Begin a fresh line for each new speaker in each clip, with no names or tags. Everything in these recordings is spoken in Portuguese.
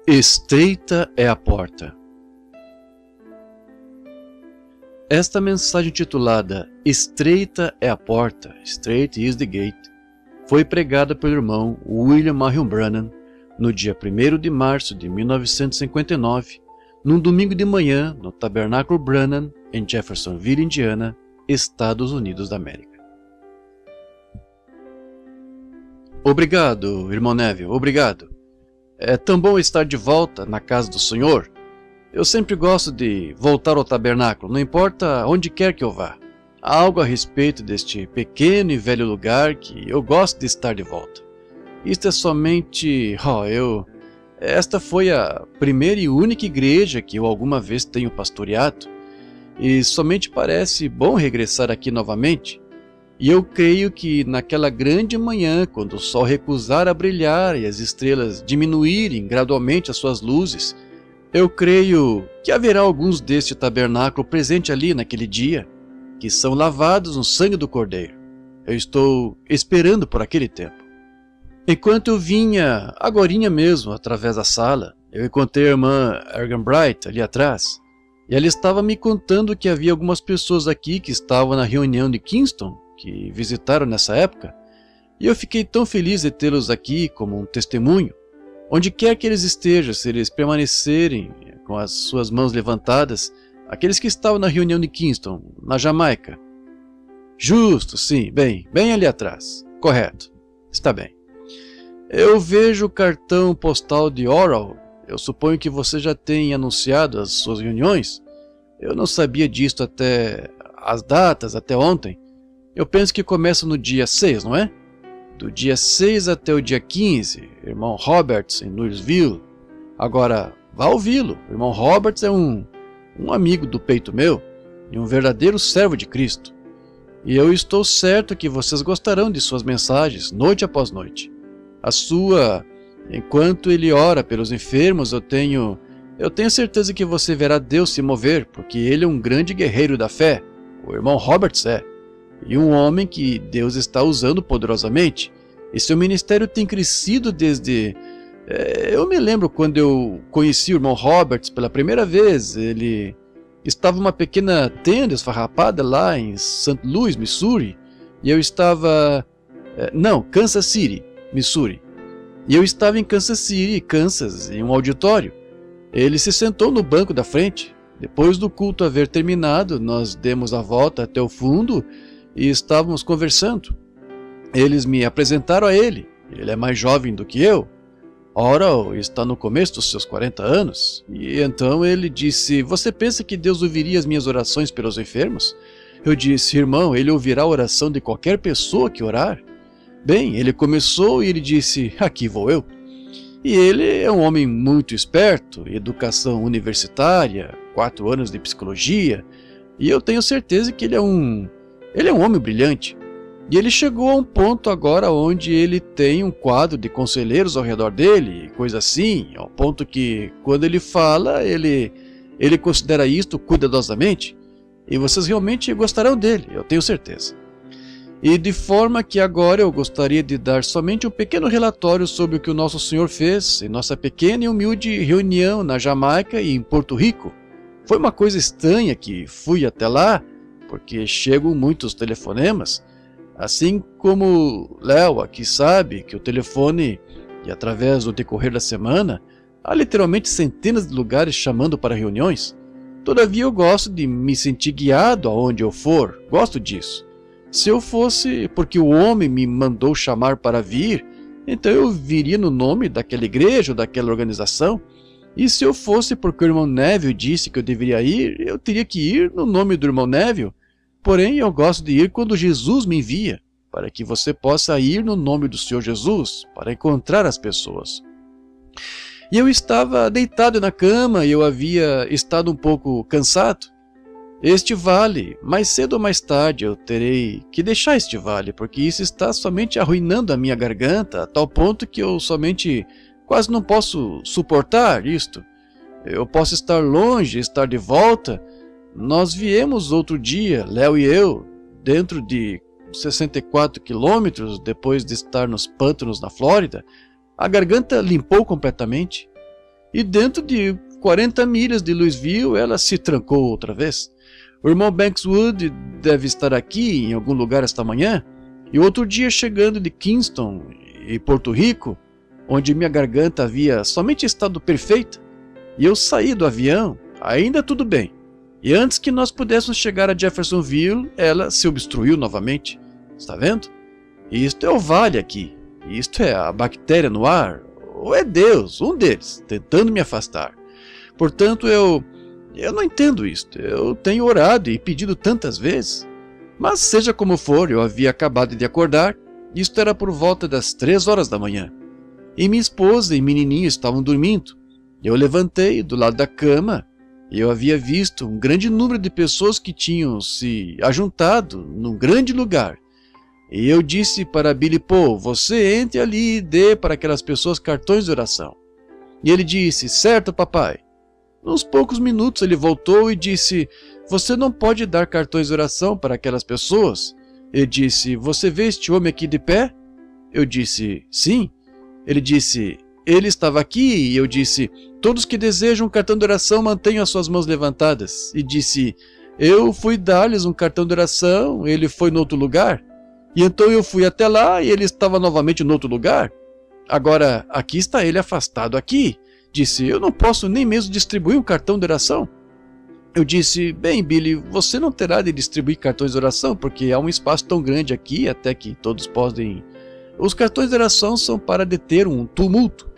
Estreita é a porta. Esta mensagem titulada Estreita é a porta, Straight is the Gate, foi pregada pelo irmão William Marion Branham no dia 1º de março de 1959, num domingo de manhã no Tabernáculo Branham, em Jeffersonville, Indiana, Estados Unidos da América. Obrigado, irmão Neville, obrigado. É tão bom estar de volta na casa do Senhor. Eu sempre gosto de voltar ao tabernáculo, não importa onde quer que eu vá. Há algo a respeito deste pequeno e velho lugar que eu gosto de estar de volta. Isto é somente... Esta foi a primeira e única igreja que eu alguma vez tenho pastoreado. E somente parece bom regressar aqui novamente. E eu creio que naquela grande manhã, quando o sol recusar a brilhar e as estrelas diminuírem gradualmente as suas luzes, eu creio que haverá alguns deste tabernáculo presente ali naquele dia, que são lavados no sangue do Cordeiro. Eu estou esperando por aquele tempo. Enquanto eu vinha, agorinha mesmo, através da sala, eu encontrei a irmã Arganbright ali atrás, e ela estava me contando que havia algumas pessoas aqui que estavam na reunião de Kingston, que visitaram nessa época, e eu fiquei tão feliz de tê-los aqui como um testemunho. Onde quer que eles estejam, se eles permanecerem com as suas mãos levantadas, aqueles que estavam na reunião de Kingston, na Jamaica. Justo, sim, bem ali atrás. Correto. Está bem. Eu vejo o cartão postal de Oral. Eu suponho que você já tem anunciado as suas reuniões. Eu não sabia disto até as datas, até ontem. Eu penso que começa no dia 6, não é? Do dia 6 até o dia 15, irmão Roberts em Louisville. Agora, vá ouvi-lo. O irmão Roberts é um amigo do peito meu e um verdadeiro servo de Cristo. E eu estou certo que vocês gostarão de suas mensagens, noite após noite. Enquanto ele ora pelos enfermos, eu tenho certeza que você verá Deus se mover, porque ele é um grande guerreiro da fé. O irmão Roberts é. E um homem que Deus está usando poderosamente. E seu ministério tem crescido desde... eu me lembro quando eu conheci o irmão Roberts pela primeira vez. Ele estava numa pequena tenda esfarrapada lá em St. Louis, Missouri. E eu estava... Kansas City, Missouri. E eu estava em Kansas City, Kansas, em um auditório. Ele se sentou no banco da frente. Depois do culto haver terminado, nós demos a volta até o fundo e estávamos conversando. Eles me apresentaram a ele. Ele é mais jovem do que eu. Oral está no começo dos seus 40 anos. E então ele disse: você pensa que Deus ouviria as minhas orações pelos enfermos? Eu disse: irmão, ele ouvirá a oração de qualquer pessoa que orar. Bem, ele começou e ele disse: aqui vou eu. E ele é um homem muito esperto, educação universitária, 4 anos de psicologia, e eu tenho certeza que ele é um homem brilhante. E ele chegou a um ponto agora onde ele tem um quadro de conselheiros ao redor dele, coisa assim, ao ponto que quando ele fala, ele considera isto cuidadosamente, e vocês realmente gostarão dele, eu tenho certeza. E de forma que agora eu gostaria de dar somente um pequeno relatório sobre o que o nosso Senhor fez em nossa pequena e humilde reunião na Jamaica e em Porto Rico. Foi uma coisa estranha que fui até lá, porque chegam muitos telefonemas, assim como Léo aqui sabe que o telefone, e através do decorrer da semana, há literalmente centenas de lugares chamando para reuniões. Todavia eu gosto de me sentir guiado aonde eu for, gosto disso. Se eu fosse porque o homem me mandou chamar para vir, então eu viria no nome daquela igreja ou daquela organização. E se eu fosse porque o irmão Neville disse que eu deveria ir, eu teria que ir no nome do irmão Neville. Porém, eu gosto de ir quando Jesus me envia, para que você possa ir no nome do Senhor Jesus, para encontrar as pessoas. E eu estava deitado na cama e eu havia estado um pouco cansado. Este vale, mais cedo ou mais tarde eu terei que deixar este vale, porque isso está somente arruinando a minha garganta, a tal ponto que eu somente quase não posso suportar isto. Eu posso estar longe, estar de volta. Nós viemos outro dia, Léo e eu, dentro de 64 quilômetros, depois de estar nos pântanos na Flórida. A garganta limpou completamente. e dentro de 40 milhas de Louisville ela se trancou outra vez. O irmão Bankswood deve estar aqui em algum lugar esta manhã, e outro dia chegando de Kingston e Porto Rico, onde minha garganta havia somente estado perfeita, e eu saí do avião, ainda tudo bem, e antes que nós pudéssemos chegar a Jeffersonville, ela se obstruiu novamente. Está vendo? Isto é o vale aqui, isto é a bactéria no ar, ou é Deus, um deles, tentando me afastar. Portanto, eu não entendo isto. Eu tenho orado e pedido tantas vezes. Mas seja como for, eu havia acabado de acordar. Isto era por volta das 3 horas da manhã. E minha esposa e menininho estavam dormindo. Eu levantei do lado da cama e eu havia visto um grande número de pessoas que tinham se ajuntado num grande lugar. E eu disse para Billy Paul, você entre ali e dê para aquelas pessoas cartões de oração. E ele disse, certo, papai. Nos poucos minutos ele voltou e disse, você não pode dar cartões de oração para aquelas pessoas? Ele disse, você vê este homem aqui de pé? Eu disse, sim. Ele disse, ele estava aqui e eu disse, todos que desejam um cartão de oração mantenham as suas mãos levantadas. E disse, eu fui dar-lhes um cartão de oração, ele foi no outro lugar. E então eu fui até lá e ele estava novamente no outro lugar. Agora, aqui está ele afastado aqui. Disse, eu não posso nem mesmo distribuir um cartão de oração. Eu disse, bem, Billy, você não terá de distribuir cartões de oração, porque há um espaço tão grande aqui, até que todos podem... Os cartões de oração são para deter um tumulto,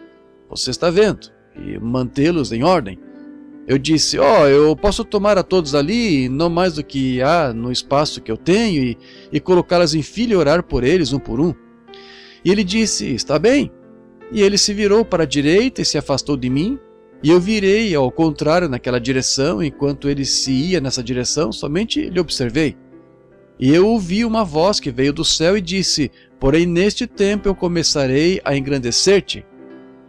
você está vendo, e mantê-los em ordem. Eu disse, eu posso tomar a todos ali, não mais do que há no espaço que eu tenho, e colocá-las em fila e orar por eles, um por um. E ele disse, está bem. E ele se virou para a direita e se afastou de mim, e eu virei ao contrário naquela direção, enquanto ele se ia nessa direção, somente lhe observei. E eu ouvi uma voz que veio do céu e disse, porém neste tempo eu começarei a engrandecer-te.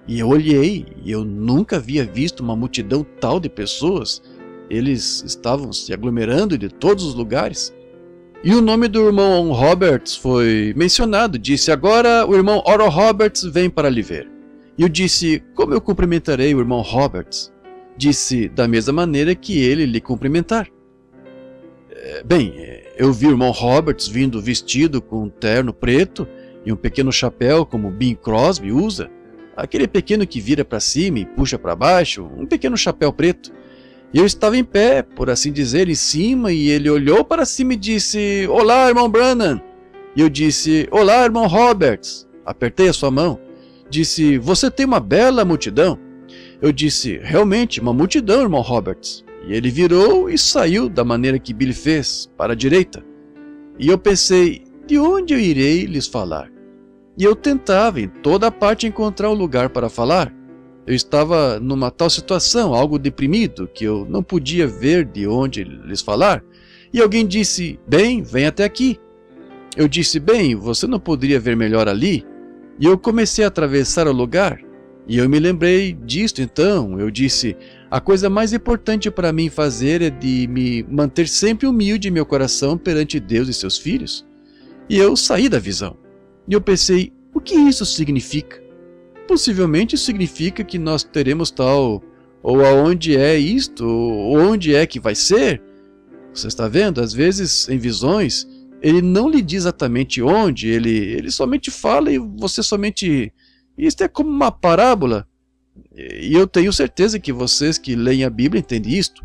E eu olhei, e eu nunca havia visto uma multidão tal de pessoas, eles estavam se aglomerando de todos os lugares. E o nome do irmão Roberts foi mencionado. Disse, agora o irmão Oral Roberts vem para lhe ver. E eu disse, como eu cumprimentarei o irmão Roberts? Disse, da mesma maneira que ele lhe cumprimentar. Bem, eu vi o irmão Roberts vindo vestido com um terno preto e um pequeno chapéu como Bing Crosby usa. Aquele pequeno que vira para cima e puxa para baixo, um pequeno chapéu preto. E eu estava em pé, por assim dizer, em cima, e ele olhou para cima e disse, olá, irmão Branham. E eu disse, olá, irmão Roberts. Apertei a sua mão. Disse, você tem uma bela multidão. Eu disse, realmente, uma multidão, irmão Roberts. E ele virou e saiu da maneira que Billy fez, para a direita. E eu pensei, de onde eu irei lhes falar? E eu tentava em toda parte encontrar um lugar para falar. Eu estava numa tal situação, algo deprimido, que eu não podia ver de onde lhes falar. E alguém disse, bem, vem até aqui. Eu disse, bem, você não poderia ver melhor ali? E eu comecei a atravessar o lugar. E eu me lembrei disto então. Eu disse, a coisa mais importante para mim fazer é de me manter sempre humilde em meu coração perante Deus e seus filhos. E eu saí da visão. E eu pensei, o que isso significa? Possivelmente significa que nós teremos tal, ou aonde é isto, ou onde é que vai ser. Você está vendo? Às vezes, em visões, ele não lhe diz exatamente onde, ele somente fala e você somente... Isto é como uma parábola. E eu tenho certeza que vocês que leem a Bíblia entendem isto.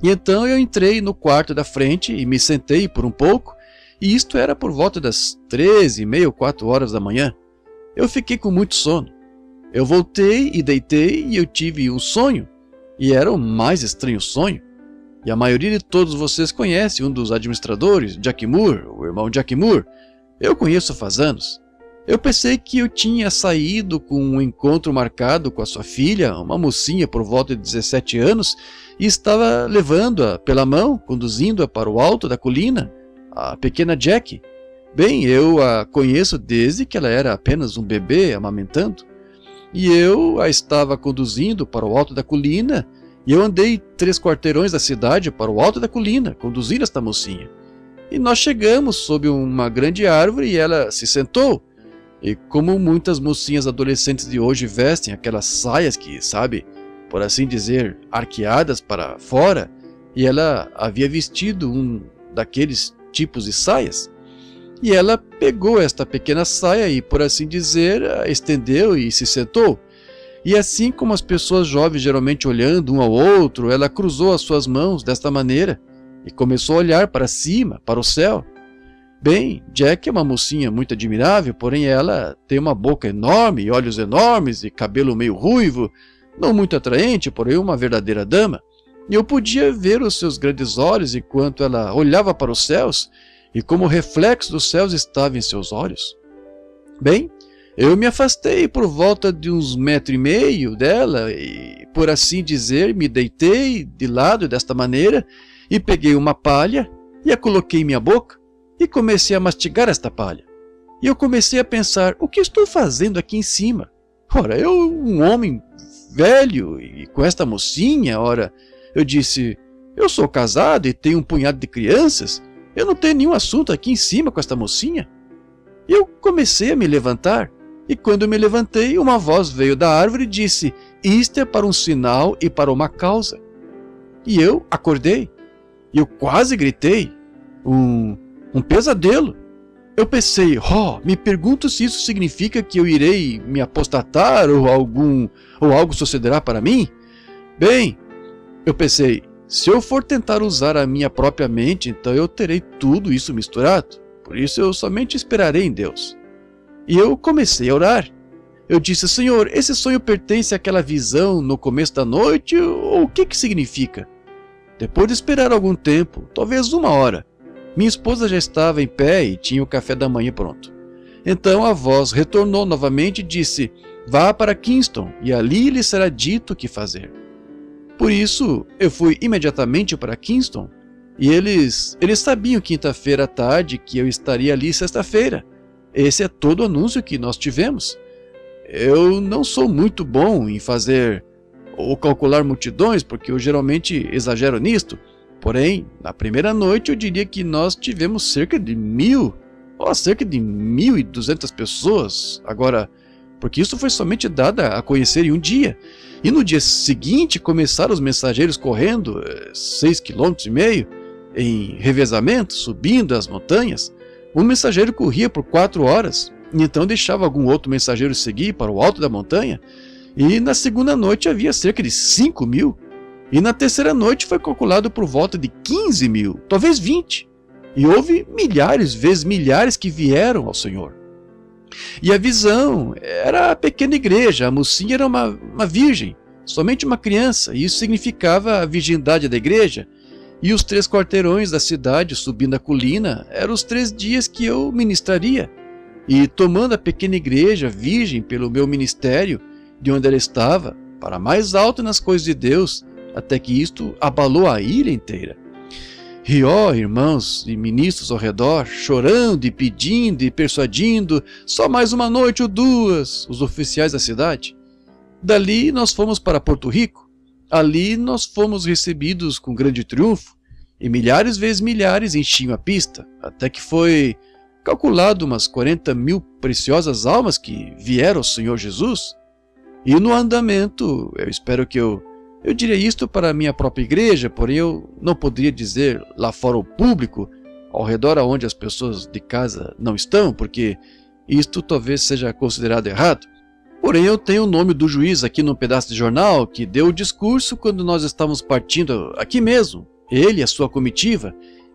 E então eu entrei no quarto da frente e me sentei por um pouco, e isto era por volta das 13h30, 4 horas da manhã. Eu fiquei com muito sono. Eu voltei e deitei e eu tive um sonho, e era o mais estranho sonho. E a maioria de todos vocês conhece um dos administradores, Jack Moore, o irmão Jack Moore. Eu conheço faz anos. Eu pensei que eu tinha saído com um encontro marcado com a sua filha, uma mocinha por volta de 17 anos, e estava levando-a pela mão, conduzindo-a para o alto da colina, a pequena Jack. Bem, eu a conheço desde que ela era apenas um bebê amamentando. E eu a estava conduzindo para o alto da colina, e eu andei 3 quarteirões da cidade para o alto da colina, conduzindo esta mocinha. E nós chegamos sob uma grande árvore e ela se sentou. E como muitas mocinhas adolescentes de hoje vestem aquelas saias que, sabe, por assim dizer, arqueadas para fora, e ela havia vestido um daqueles tipos de saias. E ela pegou esta pequena saia e, por assim dizer, a estendeu e se sentou. E assim como as pessoas jovens geralmente olhando um ao outro, ela cruzou as suas mãos desta maneira e começou a olhar para cima, para o céu. Bem, Jack é uma mocinha muito admirável, porém ela tem uma boca enorme, e olhos enormes e cabelo meio ruivo, não muito atraente, porém uma verdadeira dama. E eu podia ver os seus grandes olhos enquanto ela olhava para os céus, e como o reflexo dos céus estava em seus olhos. Bem, eu me afastei por volta de uns 1,5 m dela e, por assim dizer, me deitei de lado desta maneira e peguei uma palha e a coloquei em minha boca e comecei a mastigar esta palha. E eu comecei a pensar, o que estou fazendo aqui em cima? Ora, eu, um homem velho e com esta mocinha, ora, eu disse, eu sou casado e tenho um punhado de crianças, eu não tenho nenhum assunto aqui em cima com esta mocinha. E eu comecei a me levantar, e quando eu me levantei, uma voz veio da árvore e disse, isto é para um sinal e para uma causa. E eu acordei, e eu quase gritei, um pesadelo. Eu pensei, me pergunto se isso significa que eu irei me apostatar ou algo sucederá para mim? Bem, eu pensei, se eu for tentar usar a minha própria mente, então eu terei tudo isso misturado. Por isso eu somente esperarei em Deus. E eu comecei a orar. Eu disse, Senhor, esse sonho pertence àquela visão no começo da noite ou o que significa? Depois de esperar algum tempo, talvez 1 hora, minha esposa já estava em pé e tinha o café da manhã pronto. Então a voz retornou novamente e disse, vá para Kingston e ali lhe será dito o que fazer. Por isso, eu fui imediatamente para Kingston e eles sabiam quinta-feira à tarde que eu estaria ali sexta-feira. Esse é todo o anúncio que nós tivemos. Eu não sou muito bom em fazer ou calcular multidões, porque eu geralmente exagero nisto. Porém, na primeira noite eu diria que nós tivemos cerca de 1.000 ou cerca de 1.200 pessoas. Agora, porque isso foi somente dado a conhecer em um dia. E no dia seguinte começaram os mensageiros correndo 6,5 km em revezamento, subindo as montanhas. Um mensageiro corria por 4 horas, e então deixava algum outro mensageiro seguir para o alto da montanha. E na segunda noite havia cerca de 5.000. E na terceira noite foi calculado por volta de 15.000, talvez 20. E houve milhares vezes milhares que vieram ao Senhor. E a visão era a pequena igreja, a mocinha era uma virgem, somente uma criança, e isso significava a virgindade da igreja. E os 3 quarteirões da cidade subindo a colina eram os 3 dias que eu ministraria. E tomando a pequena igreja virgem pelo meu ministério, de onde ela estava, para mais alto nas coisas de Deus, até que isto abalou a ilha inteira. E irmãos e ministros ao redor, chorando e pedindo e persuadindo, só mais 1 noite ou 2, os oficiais da cidade. Dali nós fomos para Porto Rico. Ali nós fomos recebidos com grande triunfo, e milhares vezes milhares enchiam a pista, até que foi calculado umas 40.000 preciosas almas que vieram ao Senhor Jesus. E no andamento, eu espero que eu diria isto para a minha própria igreja, porém eu não poderia dizer lá fora ao público, ao redor onde as pessoas de casa não estão, porque isto talvez seja considerado errado. Porém eu tenho o nome do juiz aqui num pedaço de jornal que deu o discurso quando nós estávamos partindo aqui mesmo, ele e a sua comitiva,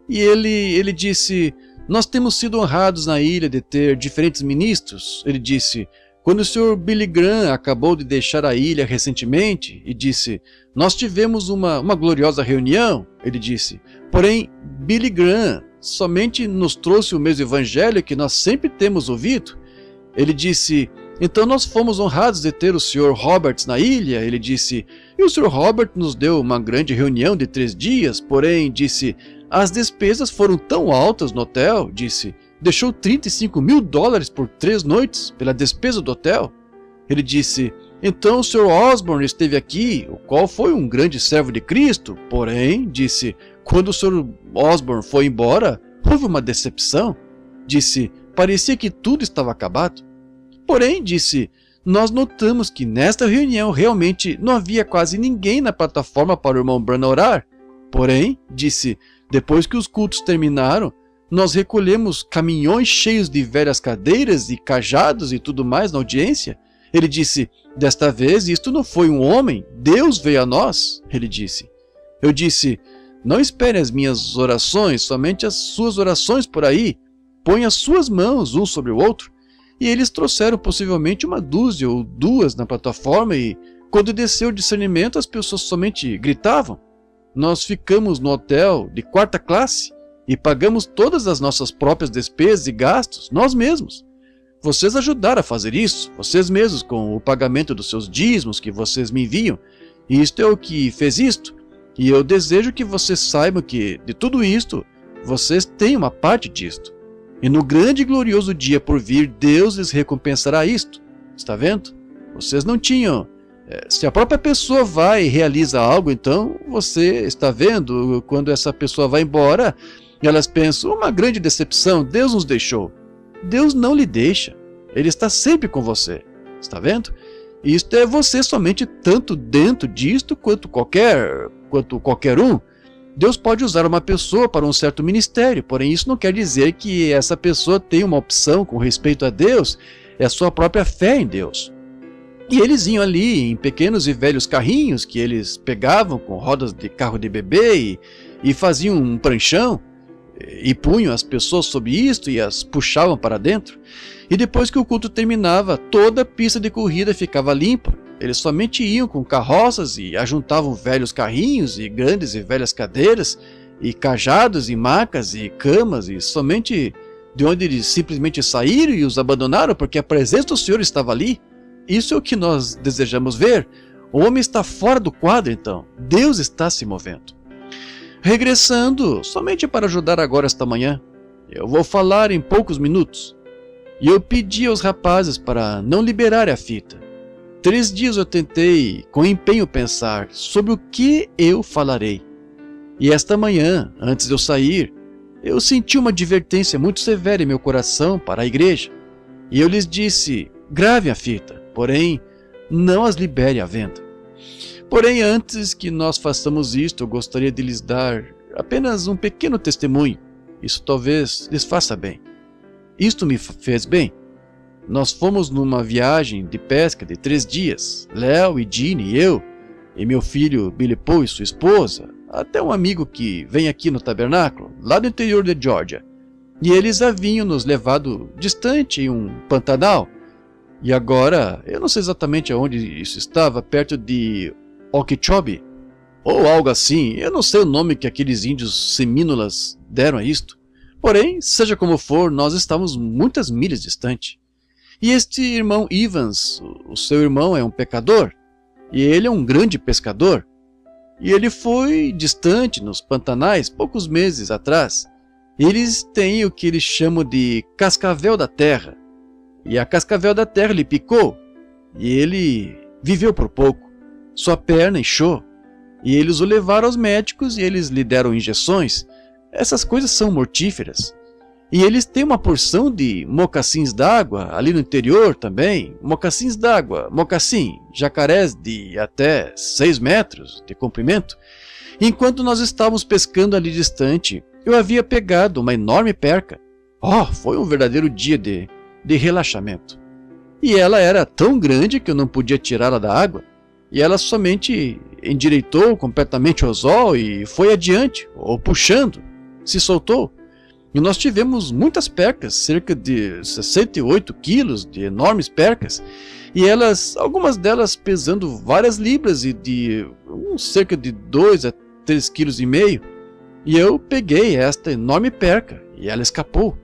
e ele disse, nós temos sido honrados na ilha de ter diferentes ministros. Ele disse, quando o Sr. Billy Graham acabou de deixar a ilha recentemente, e disse, nós tivemos uma gloriosa reunião, ele disse, porém Billy Graham somente nos trouxe o mesmo evangelho que nós sempre temos ouvido. Ele disse, então nós fomos honrados de ter o Sr. Roberts na ilha. Ele disse, e o Sr. Robert nos deu uma grande reunião de 3 dias, porém, disse, as despesas foram tão altas no hotel, disse, deixou $35.000 por 3 noites pela despesa do hotel. Ele disse, então o Sr. Osborne esteve aqui, o qual foi um grande servo de Cristo, porém, disse, quando o Sr. Osborne foi embora, houve uma decepção. Disse, parecia que tudo estava acabado. Porém, disse, nós notamos que nesta reunião realmente não havia quase ninguém na plataforma para o irmão Branham orar. Porém, disse, depois que os cultos terminaram, nós recolhemos caminhões cheios de velhas cadeiras e cajados e tudo mais na audiência. Ele disse, desta vez isto não foi um homem, Deus veio a nós, ele disse. Eu disse, não espere as minhas orações, somente as suas orações por aí. Põe as suas mãos um sobre o outro. E eles trouxeram possivelmente uma dúzia ou duas na plataforma e, quando desceu o discernimento, as pessoas somente gritavam. Nós ficamos no hotel de 4ª classe e pagamos todas as nossas próprias despesas e gastos, nós mesmos. Vocês ajudaram a fazer isso, vocês mesmos, com o pagamento dos seus dízimos que vocês me enviam. Isto é o que fez isto. E eu desejo que vocês saibam que, de tudo isto, vocês têm uma parte disto. E no grande e glorioso dia por vir, Deus lhes recompensará isto. Está vendo? Vocês não tinham... Se a própria pessoa vai e realiza algo, então você está vendo, quando essa pessoa vai embora, elas pensam, uma grande decepção, Deus nos deixou. Deus não lhe deixa. Ele está sempre com você. Está vendo? Isto é você somente tanto dentro disto quanto qualquer um. Deus pode usar uma pessoa para um certo ministério, porém isso não quer dizer que essa pessoa tem uma opção com respeito a Deus, é a sua própria fé em Deus. E eles iam ali em pequenos e velhos carrinhos que eles pegavam com rodas de carro de bebê e faziam um pranchão e punham as pessoas sob isto e as puxavam para dentro. E depois que o culto terminava, toda a pista de corrida ficava limpa. Eles somente iam com carroças e ajuntavam velhos carrinhos e grandes e velhas cadeiras e cajados e macas e camas e somente de onde eles simplesmente saíram e os abandonaram porque a presença do Senhor estava ali. Isso é o que nós desejamos ver. O homem está fora do quadro então. Deus está se movendo. Regressando, somente para ajudar agora esta manhã, eu vou falar em poucos minutos. E eu pedi aos rapazes para não liberarem a fita. 3 dias eu tentei com empenho pensar sobre o que eu falarei. E esta manhã, antes de eu sair, eu senti uma advertência muito severa em meu coração para a igreja. E eu lhes disse, gravem a fita, porém, não as libere à venda. Porém, antes que nós façamos isto, eu gostaria de lhes dar apenas um pequeno testemunho. Isso talvez lhes faça bem. Isto me fez bem. Nós fomos numa viagem de pesca de 3 dias, Léo e Ginny e eu, e meu filho Billy Paul e sua esposa, até um amigo que vem aqui no tabernáculo, lá do interior de Georgia. E eles haviam nos levado distante em um pantanal. E agora, eu não sei exatamente aonde isso estava, perto de Okeechobee, ou algo assim, eu não sei o nome que aqueles índios semínolas deram a isto. Porém, seja como for, nós estávamos muitas milhas distante. E este irmão Evans, o seu irmão é um pecador, e ele é um grande pescador. E ele foi distante nos pantanais poucos meses atrás. Eles têm o que eles chamam de cascavel da terra. E a cascavel da terra lhe picou, e ele viveu por pouco. Sua perna inchou, e eles o levaram aos médicos e eles lhe deram injeções. Essas coisas são mortíferas. E eles têm uma porção de mocassins d'água ali no interior também. Mocassins d'água, mocassim, jacarés de até 6 metros de comprimento. Enquanto nós estávamos pescando ali distante, eu havia pegado uma enorme perca. Foi um verdadeiro dia de relaxamento. E ela era tão grande que eu não podia tirá-la da água. E ela somente endireitou completamente o anzol e foi adiante, ou puxando, se soltou. E nós tivemos muitas percas, cerca de 68 quilos de enormes percas, e algumas delas pesando várias libras e de cerca de 2 a 3,5 quilos. E eu peguei esta enorme perca, e ela escapou.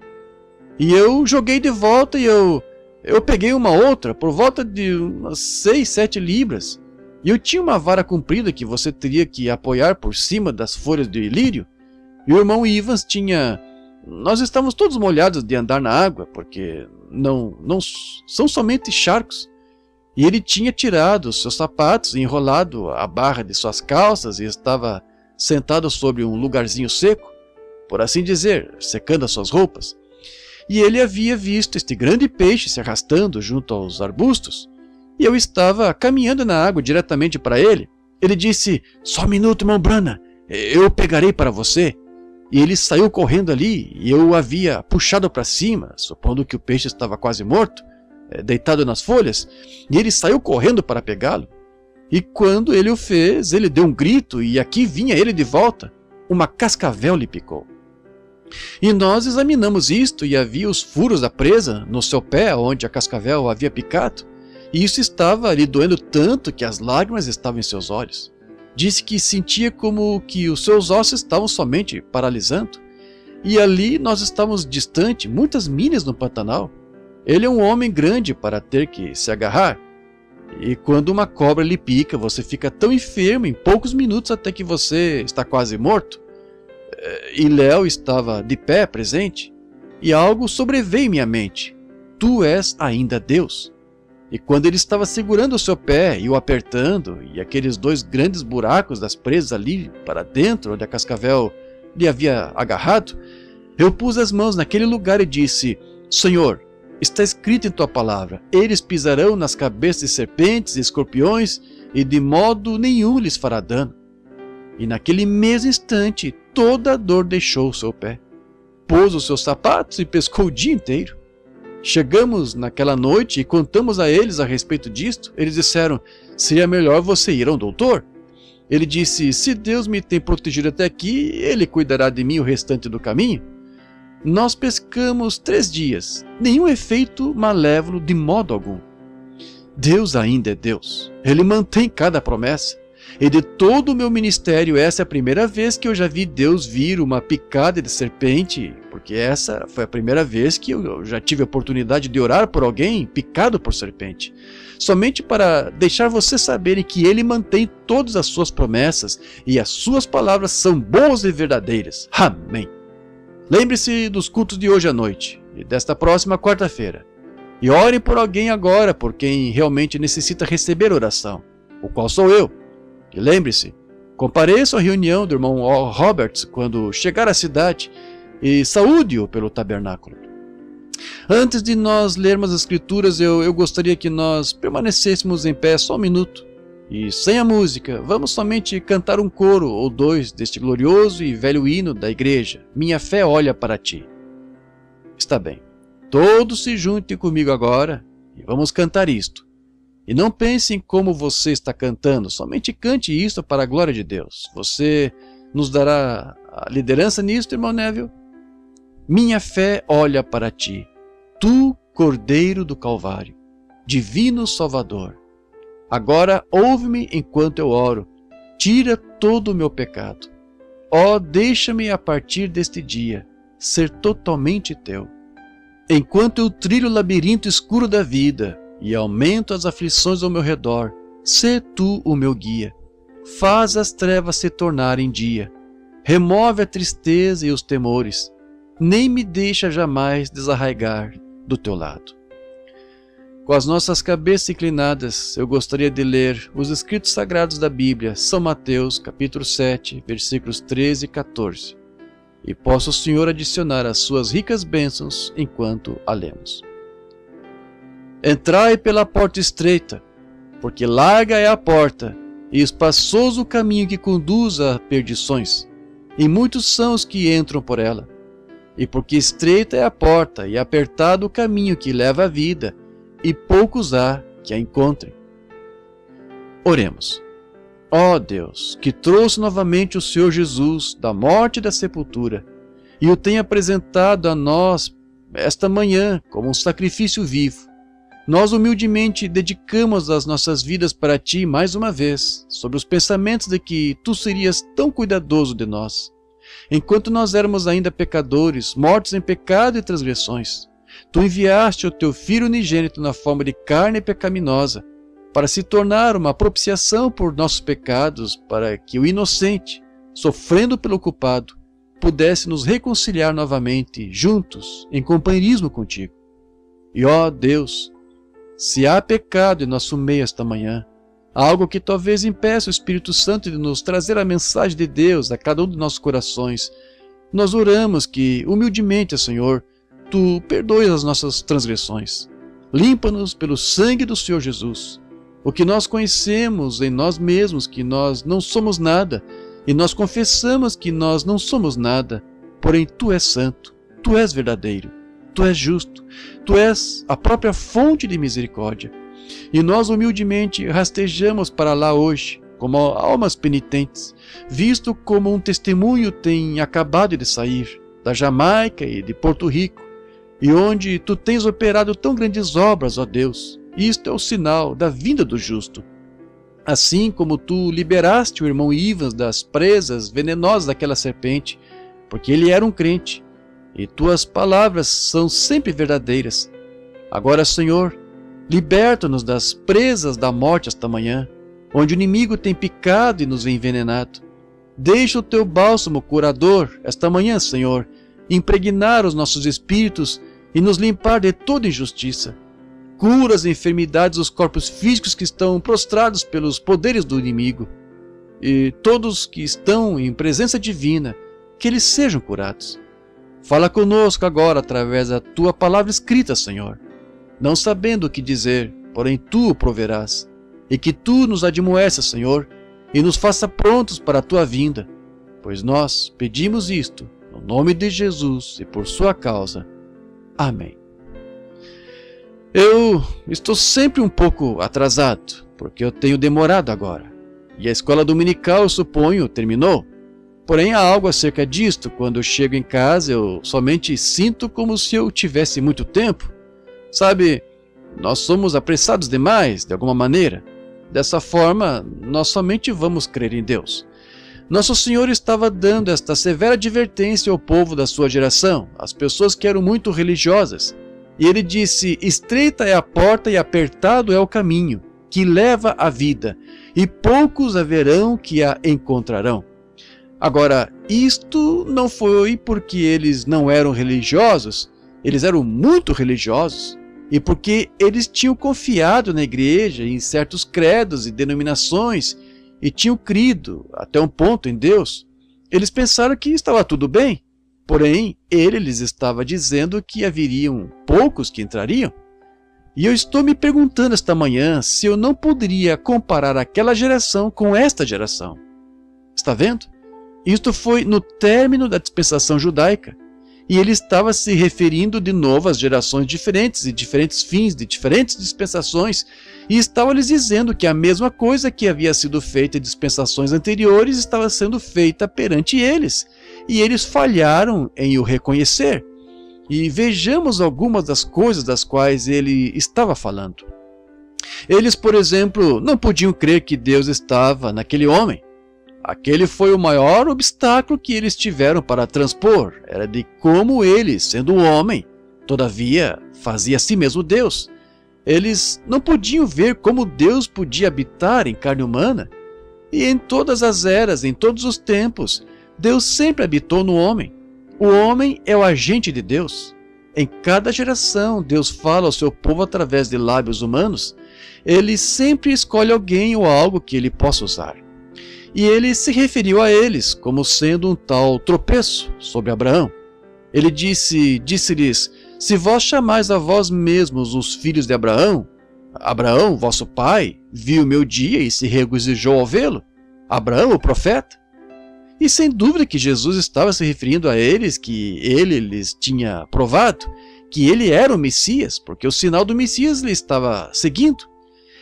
E eu joguei de volta e eu peguei uma outra por volta de umas 6, 7 libras. E eu tinha uma vara comprida que você teria que apoiar por cima das folhas de lírio. E o irmão Evans tinha... Nós estávamos todos molhados de andar na água, porque não são somente charcos. E ele tinha tirado os seus sapatos, enrolado a barra de suas calças e estava sentado sobre um lugarzinho seco, por assim dizer, secando as suas roupas. E ele havia visto este grande peixe se arrastando junto aos arbustos. e eu estava caminhando na água diretamente para ele. Ele disse: "Só um minuto, irmão Branham, eu pegarei para você." E ele saiu correndo ali, e eu o havia puxado para cima, supondo que o peixe estava quase morto, deitado nas folhas, e ele saiu correndo para pegá-lo. E quando ele o fez, ele deu um grito, e aqui vinha ele de volta. Uma cascavel lhe picou. E nós examinamos isto, e havia os furos da presa no seu pé, onde a cascavel havia picado, e isso estava lhe doendo tanto que as lágrimas estavam em seus olhos. Disse que sentia como que os seus ossos estavam somente paralisando. E ali nós estávamos distante, muitas milhas no Pantanal. Ele é um homem grande para ter que se agarrar. E quando uma cobra lhe pica, você fica tão enfermo em poucos minutos até que você está quase morto. E Léo estava de pé, presente, e algo sobreveio em minha mente. Tu és ainda Deus. E quando ele estava segurando o seu pé e o apertando, e aqueles 2 grandes buracos das presas ali para dentro, onde a cascavel lhe havia agarrado, eu pus as mãos naquele lugar e disse: Senhor, está escrito em tua palavra, eles pisarão nas cabeças de serpentes e escorpiões, e de modo nenhum lhes fará dano. E naquele mesmo instante, toda a dor deixou o seu pé. Pôs os seus sapatos e pescou o dia inteiro. Chegamos naquela noite e contamos a eles a respeito disto. Eles disseram: seria melhor você ir a um doutor. Ele disse: se Deus me tem protegido até aqui, Ele cuidará de mim o restante do caminho. Nós pescamos 3 dias, nenhum efeito malévolo de modo algum. Deus ainda é Deus, Ele mantém cada promessa. E de todo o meu ministério, essa é a primeira vez que eu já vi Deus vir uma picada de serpente, porque essa foi a primeira vez que eu já tive a oportunidade de orar por alguém picado por serpente. Somente para deixar vocês saberem que Ele mantém todas as suas promessas e as suas palavras são boas e verdadeiras. Amém. Lembre-se dos cultos de hoje à noite e desta próxima quarta-feira. E orem por alguém agora, por quem realmente necessita receber oração, o qual sou eu. E lembre-se, compareça à reunião do irmão Roberts quando chegar à cidade e saúde-o pelo tabernáculo. Antes de nós lermos as escrituras, eu gostaria que nós permanecêssemos em pé só um minuto. E sem a música, vamos somente cantar um coro ou 2 deste glorioso e velho hino da igreja, Minha Fé Olha para Ti. Está bem, todos se juntem comigo agora e vamos cantar isto. E não pense em como você está cantando, somente cante isto para a glória de Deus. Você nos dará a liderança nisto, irmão Neville? Minha fé olha para ti, tu, Cordeiro do Calvário, Divino Salvador. Agora ouve-me enquanto eu oro, tira todo o meu pecado. Ó, deixa-me a partir deste dia ser totalmente teu. Enquanto eu trilho o labirinto escuro da vida, e aumento as aflições ao meu redor, sê tu o meu guia. Faz as trevas se tornarem dia, remove a tristeza e os temores, nem me deixa jamais desarraigar do teu lado. Com as nossas cabeças inclinadas, eu gostaria de ler os escritos sagrados da Bíblia, São Mateus, capítulo 7, versículos 13 e 14. E possa o Senhor adicionar as suas ricas bênçãos enquanto a lemos. Entrai pela porta estreita, porque larga é a porta, e espaçoso o caminho que conduz a perdições, e muitos são os que entram por ela. E porque estreita é a porta, e apertado o caminho que leva à vida, e poucos há que a encontrem. Oremos. Ó Deus, que trouxe novamente o Senhor Jesus da morte e da sepultura, e o tem apresentado a nós esta manhã como um sacrifício vivo, nós humildemente dedicamos as nossas vidas para Ti mais uma vez, sobre os pensamentos de que Tu serias tão cuidadoso de nós. Enquanto nós éramos ainda pecadores, mortos em pecado e transgressões, Tu enviaste o Teu Filho unigênito na forma de carne pecaminosa, para se tornar uma propiciação por nossos pecados, para que o inocente, sofrendo pelo culpado, pudesse nos reconciliar novamente, juntos, em companheirismo contigo. E ó Deus, se há pecado em nosso meio esta manhã, algo que talvez impeça o Espírito Santo de nos trazer a mensagem de Deus a cada um de nossos corações, nós oramos que, humildemente, Senhor, Tu perdoes as nossas transgressões. Limpa-nos pelo sangue do Senhor Jesus O que nós conhecemos em nós mesmos, que nós não somos nada, e nós confessamos que nós não somos nada, porém Tu és santo, Tu és verdadeiro, Tu és justo, Tu és a própria fonte de misericórdia. E nós humildemente rastejamos para lá hoje, como almas penitentes, visto como um testemunho tem acabado de sair da Jamaica e de Porto Rico, e onde Tu tens operado tão grandes obras, ó Deus. Isto é o sinal da vinda do justo. Assim como Tu liberaste o irmão Ivans das presas venenosas daquela serpente, porque ele era um crente, e Tuas palavras são sempre verdadeiras. Agora, Senhor, liberta-nos das presas da morte esta manhã, onde o inimigo tem picado e nos envenenado. Deixa o Teu bálsamo curador esta manhã, Senhor, impregnar os nossos espíritos e nos limpar de toda injustiça. Cura as enfermidades dos corpos físicos que estão prostrados pelos poderes do inimigo. E todos que estão em presença divina, que eles sejam curados. Fala conosco agora através da Tua palavra escrita, Senhor. Não sabendo o que dizer, porém Tu o proverás. E que Tu nos admoeças, Senhor, e nos faça prontos para a Tua vinda. Pois nós pedimos isto, no nome de Jesus e por Sua causa. Amém. Eu estou sempre um pouco atrasado, porque eu tenho demorado agora. E a escola dominical, eu suponho, terminou. Porém, há algo acerca disto. Quando eu chego em casa, eu somente sinto como se eu tivesse muito tempo. Sabe, nós somos apressados demais, de alguma maneira. Dessa forma, nós somente vamos crer em Deus. Nosso Senhor estava dando esta severa advertência ao povo da sua geração, às pessoas que eram muito religiosas. E Ele disse: estreita é a porta e apertado é o caminho, que leva à vida, e poucos haverão que a encontrarão. Agora, isto não foi porque eles não eram religiosos, eles eram muito religiosos, e porque eles tinham confiado na igreja, em certos credos e denominações, e tinham crido, até um ponto, em Deus. Eles pensaram que estava tudo bem, porém, Ele lhes estava dizendo que haveriam poucos que entrariam. E eu estou me perguntando esta manhã se eu não poderia comparar aquela geração com esta geração. Está vendo? Isto foi no término da dispensação judaica, e ele estava se referindo de novo às gerações diferentes e diferentes fins de diferentes dispensações, e estava lhes dizendo que a mesma coisa que havia sido feita em dispensações anteriores estava sendo feita perante eles, e eles falharam em o reconhecer. E vejamos algumas das coisas das quais ele estava falando. Eles, por exemplo, não podiam crer que Deus estava naquele homem. Aquele foi o maior obstáculo que eles tiveram para transpor, era de como ele, sendo um homem, todavia fazia a si mesmo Deus. Eles não podiam ver como Deus podia habitar em carne humana. E em todas as eras, em todos os tempos, Deus sempre habitou no homem. O homem é o agente de Deus. Em cada geração, Deus fala ao seu povo através de lábios humanos. Ele sempre escolhe alguém ou algo que ele possa usar. E ele se referiu a eles como sendo um tal tropeço sobre Abraão. Ele disse-lhes: se vós chamais a vós mesmos os filhos de Abraão, Abraão, vosso pai, viu o meu dia e se regozijou ao vê-lo. Abraão, o profeta. E sem dúvida que Jesus estava se referindo a eles, que ele lhes tinha provado, que ele era o Messias, porque o sinal do Messias lhe estava seguindo.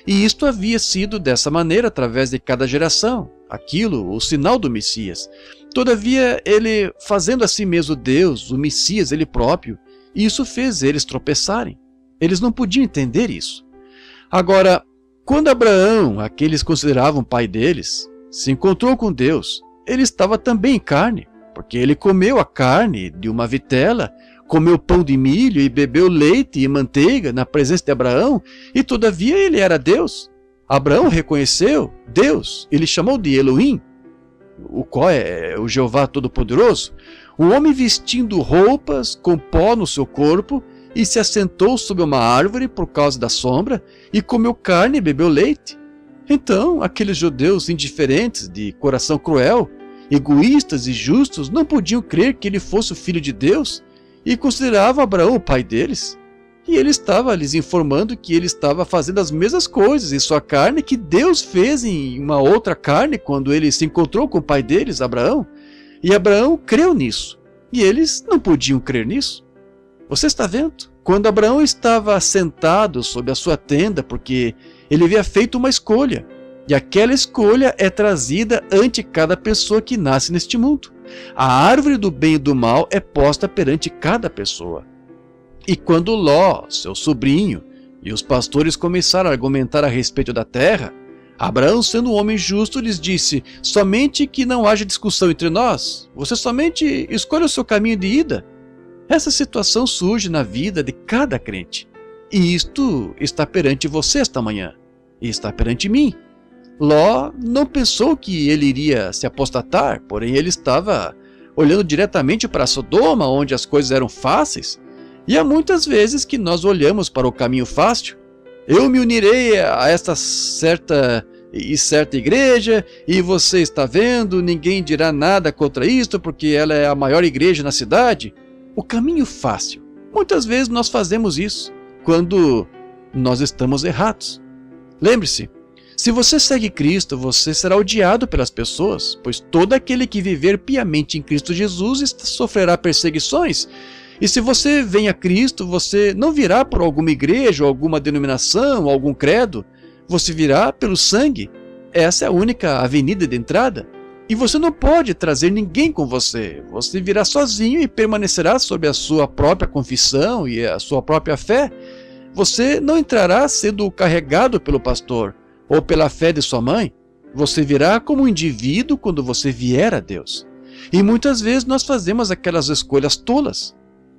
E isto havia sido dessa maneira através de cada geração, aquilo, o sinal do Messias. Todavia, ele, fazendo a si mesmo Deus, o Messias, ele próprio, isso fez eles tropeçarem. Eles não podiam entender isso. Agora, quando Abraão, a que eles consideravam pai deles, se encontrou com Deus, ele estava também em carne, porque ele comeu a carne de uma vitela, comeu pão de milho e bebeu leite e manteiga na presença de Abraão, e todavia ele era Deus. Abraão reconheceu Deus, ele chamou de Elohim, o qual é o Jeová Todo-Poderoso, um homem vestindo roupas com pó no seu corpo, e se assentou sob uma árvore por causa da sombra, e comeu carne e bebeu leite. Então, aqueles judeus indiferentes, de coração cruel, egoístas e justos, não podiam crer que ele fosse o filho de Deus, e consideravam Abraão o pai deles. E ele estava lhes informando que ele estava fazendo as mesmas coisas em sua carne que Deus fez em uma outra carne quando ele se encontrou com o pai deles, Abraão. E Abraão creu nisso. E eles não podiam crer nisso. Você está vendo? Quando Abraão estava sentado sob a sua tenda, porque ele havia feito uma escolha. E aquela escolha é trazida ante cada pessoa que nasce neste mundo. A árvore do bem e do mal é posta perante cada pessoa. E quando Ló, seu sobrinho, e os pastores começaram a argumentar a respeito da terra, Abraão, sendo um homem justo, lhes disse: somente que não haja discussão entre nós, você somente escolha o seu caminho de ida. Essa situação surge na vida de cada crente. E isto está perante você esta manhã, e está perante mim. Ló não pensou que ele iria se apostatar, porém ele estava olhando diretamente para Sodoma, onde as coisas eram fáceis. E há muitas vezes que nós olhamos para o caminho fácil. Eu me unirei a esta certa igreja, e você está vendo, ninguém dirá nada contra isto, porque ela é a maior igreja na cidade. O caminho fácil. Muitas vezes nós fazemos isso, quando nós estamos errados. Lembre-se, se você segue Cristo, você será odiado pelas pessoas, pois todo aquele que viver piamente em Cristo Jesus sofrerá perseguições. E se você vem a Cristo, você não virá por alguma igreja, ou alguma denominação, ou algum credo. Você virá pelo sangue. Essa é a única avenida de entrada. E você não pode trazer ninguém com você. Você virá sozinho e permanecerá sob a sua própria confissão e a sua própria fé. Você não entrará sendo carregado pelo pastor ou pela fé de sua mãe. Você virá como um indivíduo quando você vier a Deus. E muitas vezes nós fazemos aquelas escolhas tolas.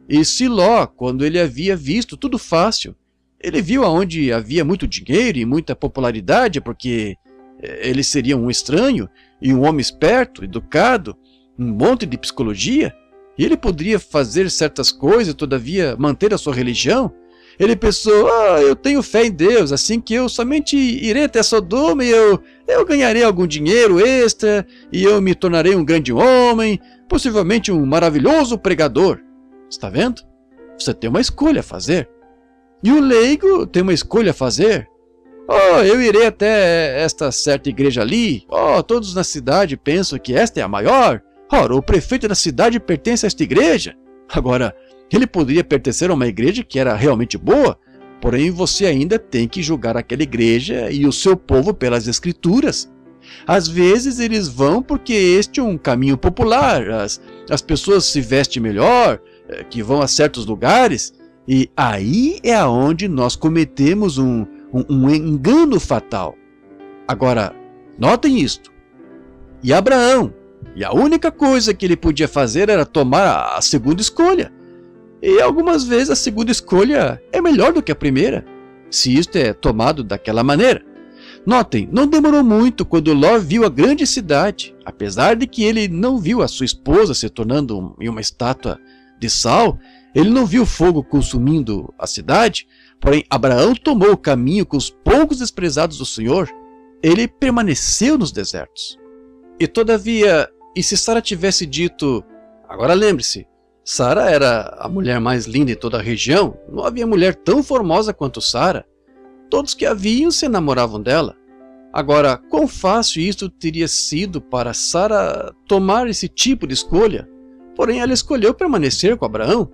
E se Ló, quando ele havia visto tudo fácil, ele viu aonde havia muito dinheiro e muita popularidade, porque ele seria um estranho e um homem esperto, educado, um monte de psicologia, e ele poderia fazer certas coisas e todavia manter a sua religião. Ele pensou: eu tenho fé em Deus, assim que eu somente irei até Sodoma e eu ganharei algum dinheiro extra, e eu me tornarei um grande homem, possivelmente um maravilhoso pregador. Está vendo? Você tem uma escolha a fazer. E o leigo tem uma escolha a fazer. Eu irei até esta certa igreja ali. Todos na cidade pensam que esta é a maior. Ora, o prefeito da cidade pertence a esta igreja. Agora, ele poderia pertencer a uma igreja que era realmente boa, porém você ainda tem que julgar aquela igreja e o seu povo pelas escrituras. Às vezes eles vão porque este é um caminho popular, as pessoas se vestem melhor, que vão a certos lugares, e aí é aonde nós cometemos um engano fatal. Agora, notem isto. E Abraão, e a única coisa que ele podia fazer era tomar a segunda escolha. E algumas vezes a segunda escolha é melhor do que a primeira, se isto é tomado daquela maneira. Notem, não demorou muito quando Ló viu a grande cidade, apesar de que ele não viu a sua esposa se tornando em uma estátua de sal, ele não viu fogo consumindo a cidade, porém Abraão tomou o caminho com os poucos desprezados do Senhor. Ele permaneceu nos desertos. E todavia, e se Sara tivesse dito... Agora lembre-se, Sara era a mulher mais linda de toda a região, não havia mulher tão formosa quanto Sara. Todos que a viam se enamoravam dela. Agora, quão fácil isto teria sido para Sara tomar esse tipo de escolha? Porém, ela escolheu permanecer com Abraão.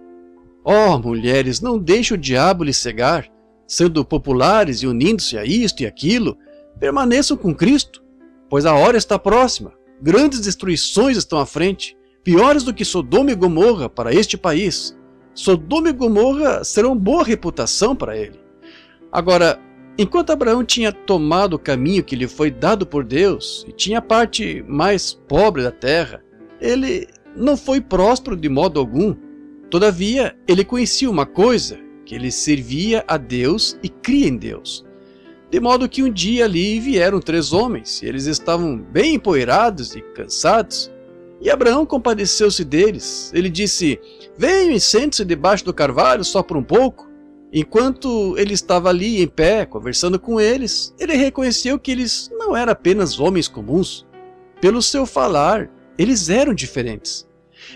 Mulheres, não deixe o diabo lhes cegar. Sendo populares e unindo-se a isto e aquilo, permaneçam com Cristo, pois a hora está próxima. Grandes destruições estão à frente, piores do que Sodoma e Gomorra para este país. Sodoma e Gomorra serão boa reputação para ele. Agora, enquanto Abraão tinha tomado o caminho que lhe foi dado por Deus e tinha a parte mais pobre da terra, ele não foi próspero de modo algum. Todavia, ele conhecia uma coisa, que ele servia a Deus e cria em Deus. De modo que um dia ali vieram 3 homens, e eles estavam bem empoeirados e cansados. E Abraão compadeceu-se deles. Ele disse: venham e sente-se debaixo do carvalho só por um pouco. Enquanto ele estava ali em pé, conversando com eles, ele reconheceu que eles não eram apenas homens comuns. Pelo seu falar, eles eram diferentes.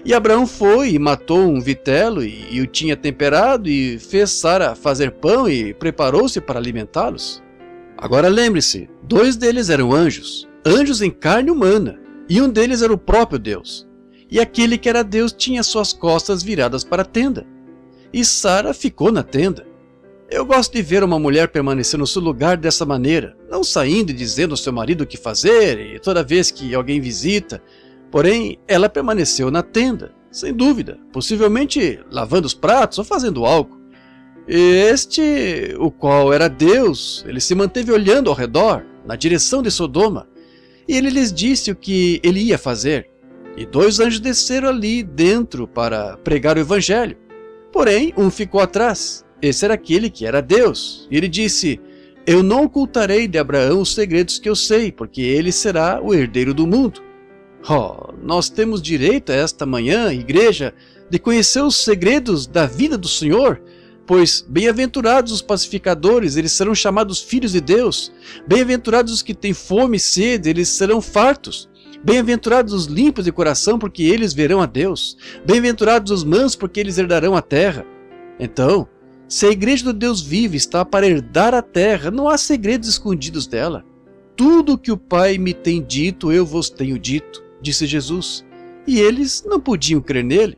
E Abraão foi e matou um vitelo e o tinha temperado e fez Sara fazer pão e preparou-se para alimentá-los. Agora lembre-se, 2 deles eram anjos, anjos em carne humana, e um deles era o próprio Deus. E aquele que era Deus tinha suas costas viradas para a tenda. E Sara ficou na tenda. Eu gosto de ver uma mulher permanecer no seu lugar dessa maneira, não saindo e dizendo ao seu marido o que fazer, e toda vez que alguém visita. Porém, ela permaneceu na tenda, sem dúvida, possivelmente lavando os pratos ou fazendo algo. Este, o qual era Deus, ele se manteve olhando ao redor, na direção de Sodoma, e ele lhes disse o que ele ia fazer. E 2 anjos desceram ali dentro para pregar o evangelho. Porém, um ficou atrás. Esse era aquele que era Deus. E ele disse: eu não ocultarei de Abraão os segredos que eu sei, porque ele será o herdeiro do mundo. Oh, nós temos direito a esta manhã, igreja, de conhecer os segredos da vida do Senhor, pois bem-aventurados os pacificadores, eles serão chamados filhos de Deus. Bem-aventurados os que têm fome e sede, eles serão fartos. Bem-aventurados os limpos de coração, porque eles verão a Deus. Bem-aventurados os mansos, porque eles herdarão a terra. Então, se a igreja do Deus vivo está para herdar a terra, não há segredos escondidos dela. Tudo o que o Pai me tem dito, eu vos tenho dito, disse Jesus. E eles não podiam crer nele.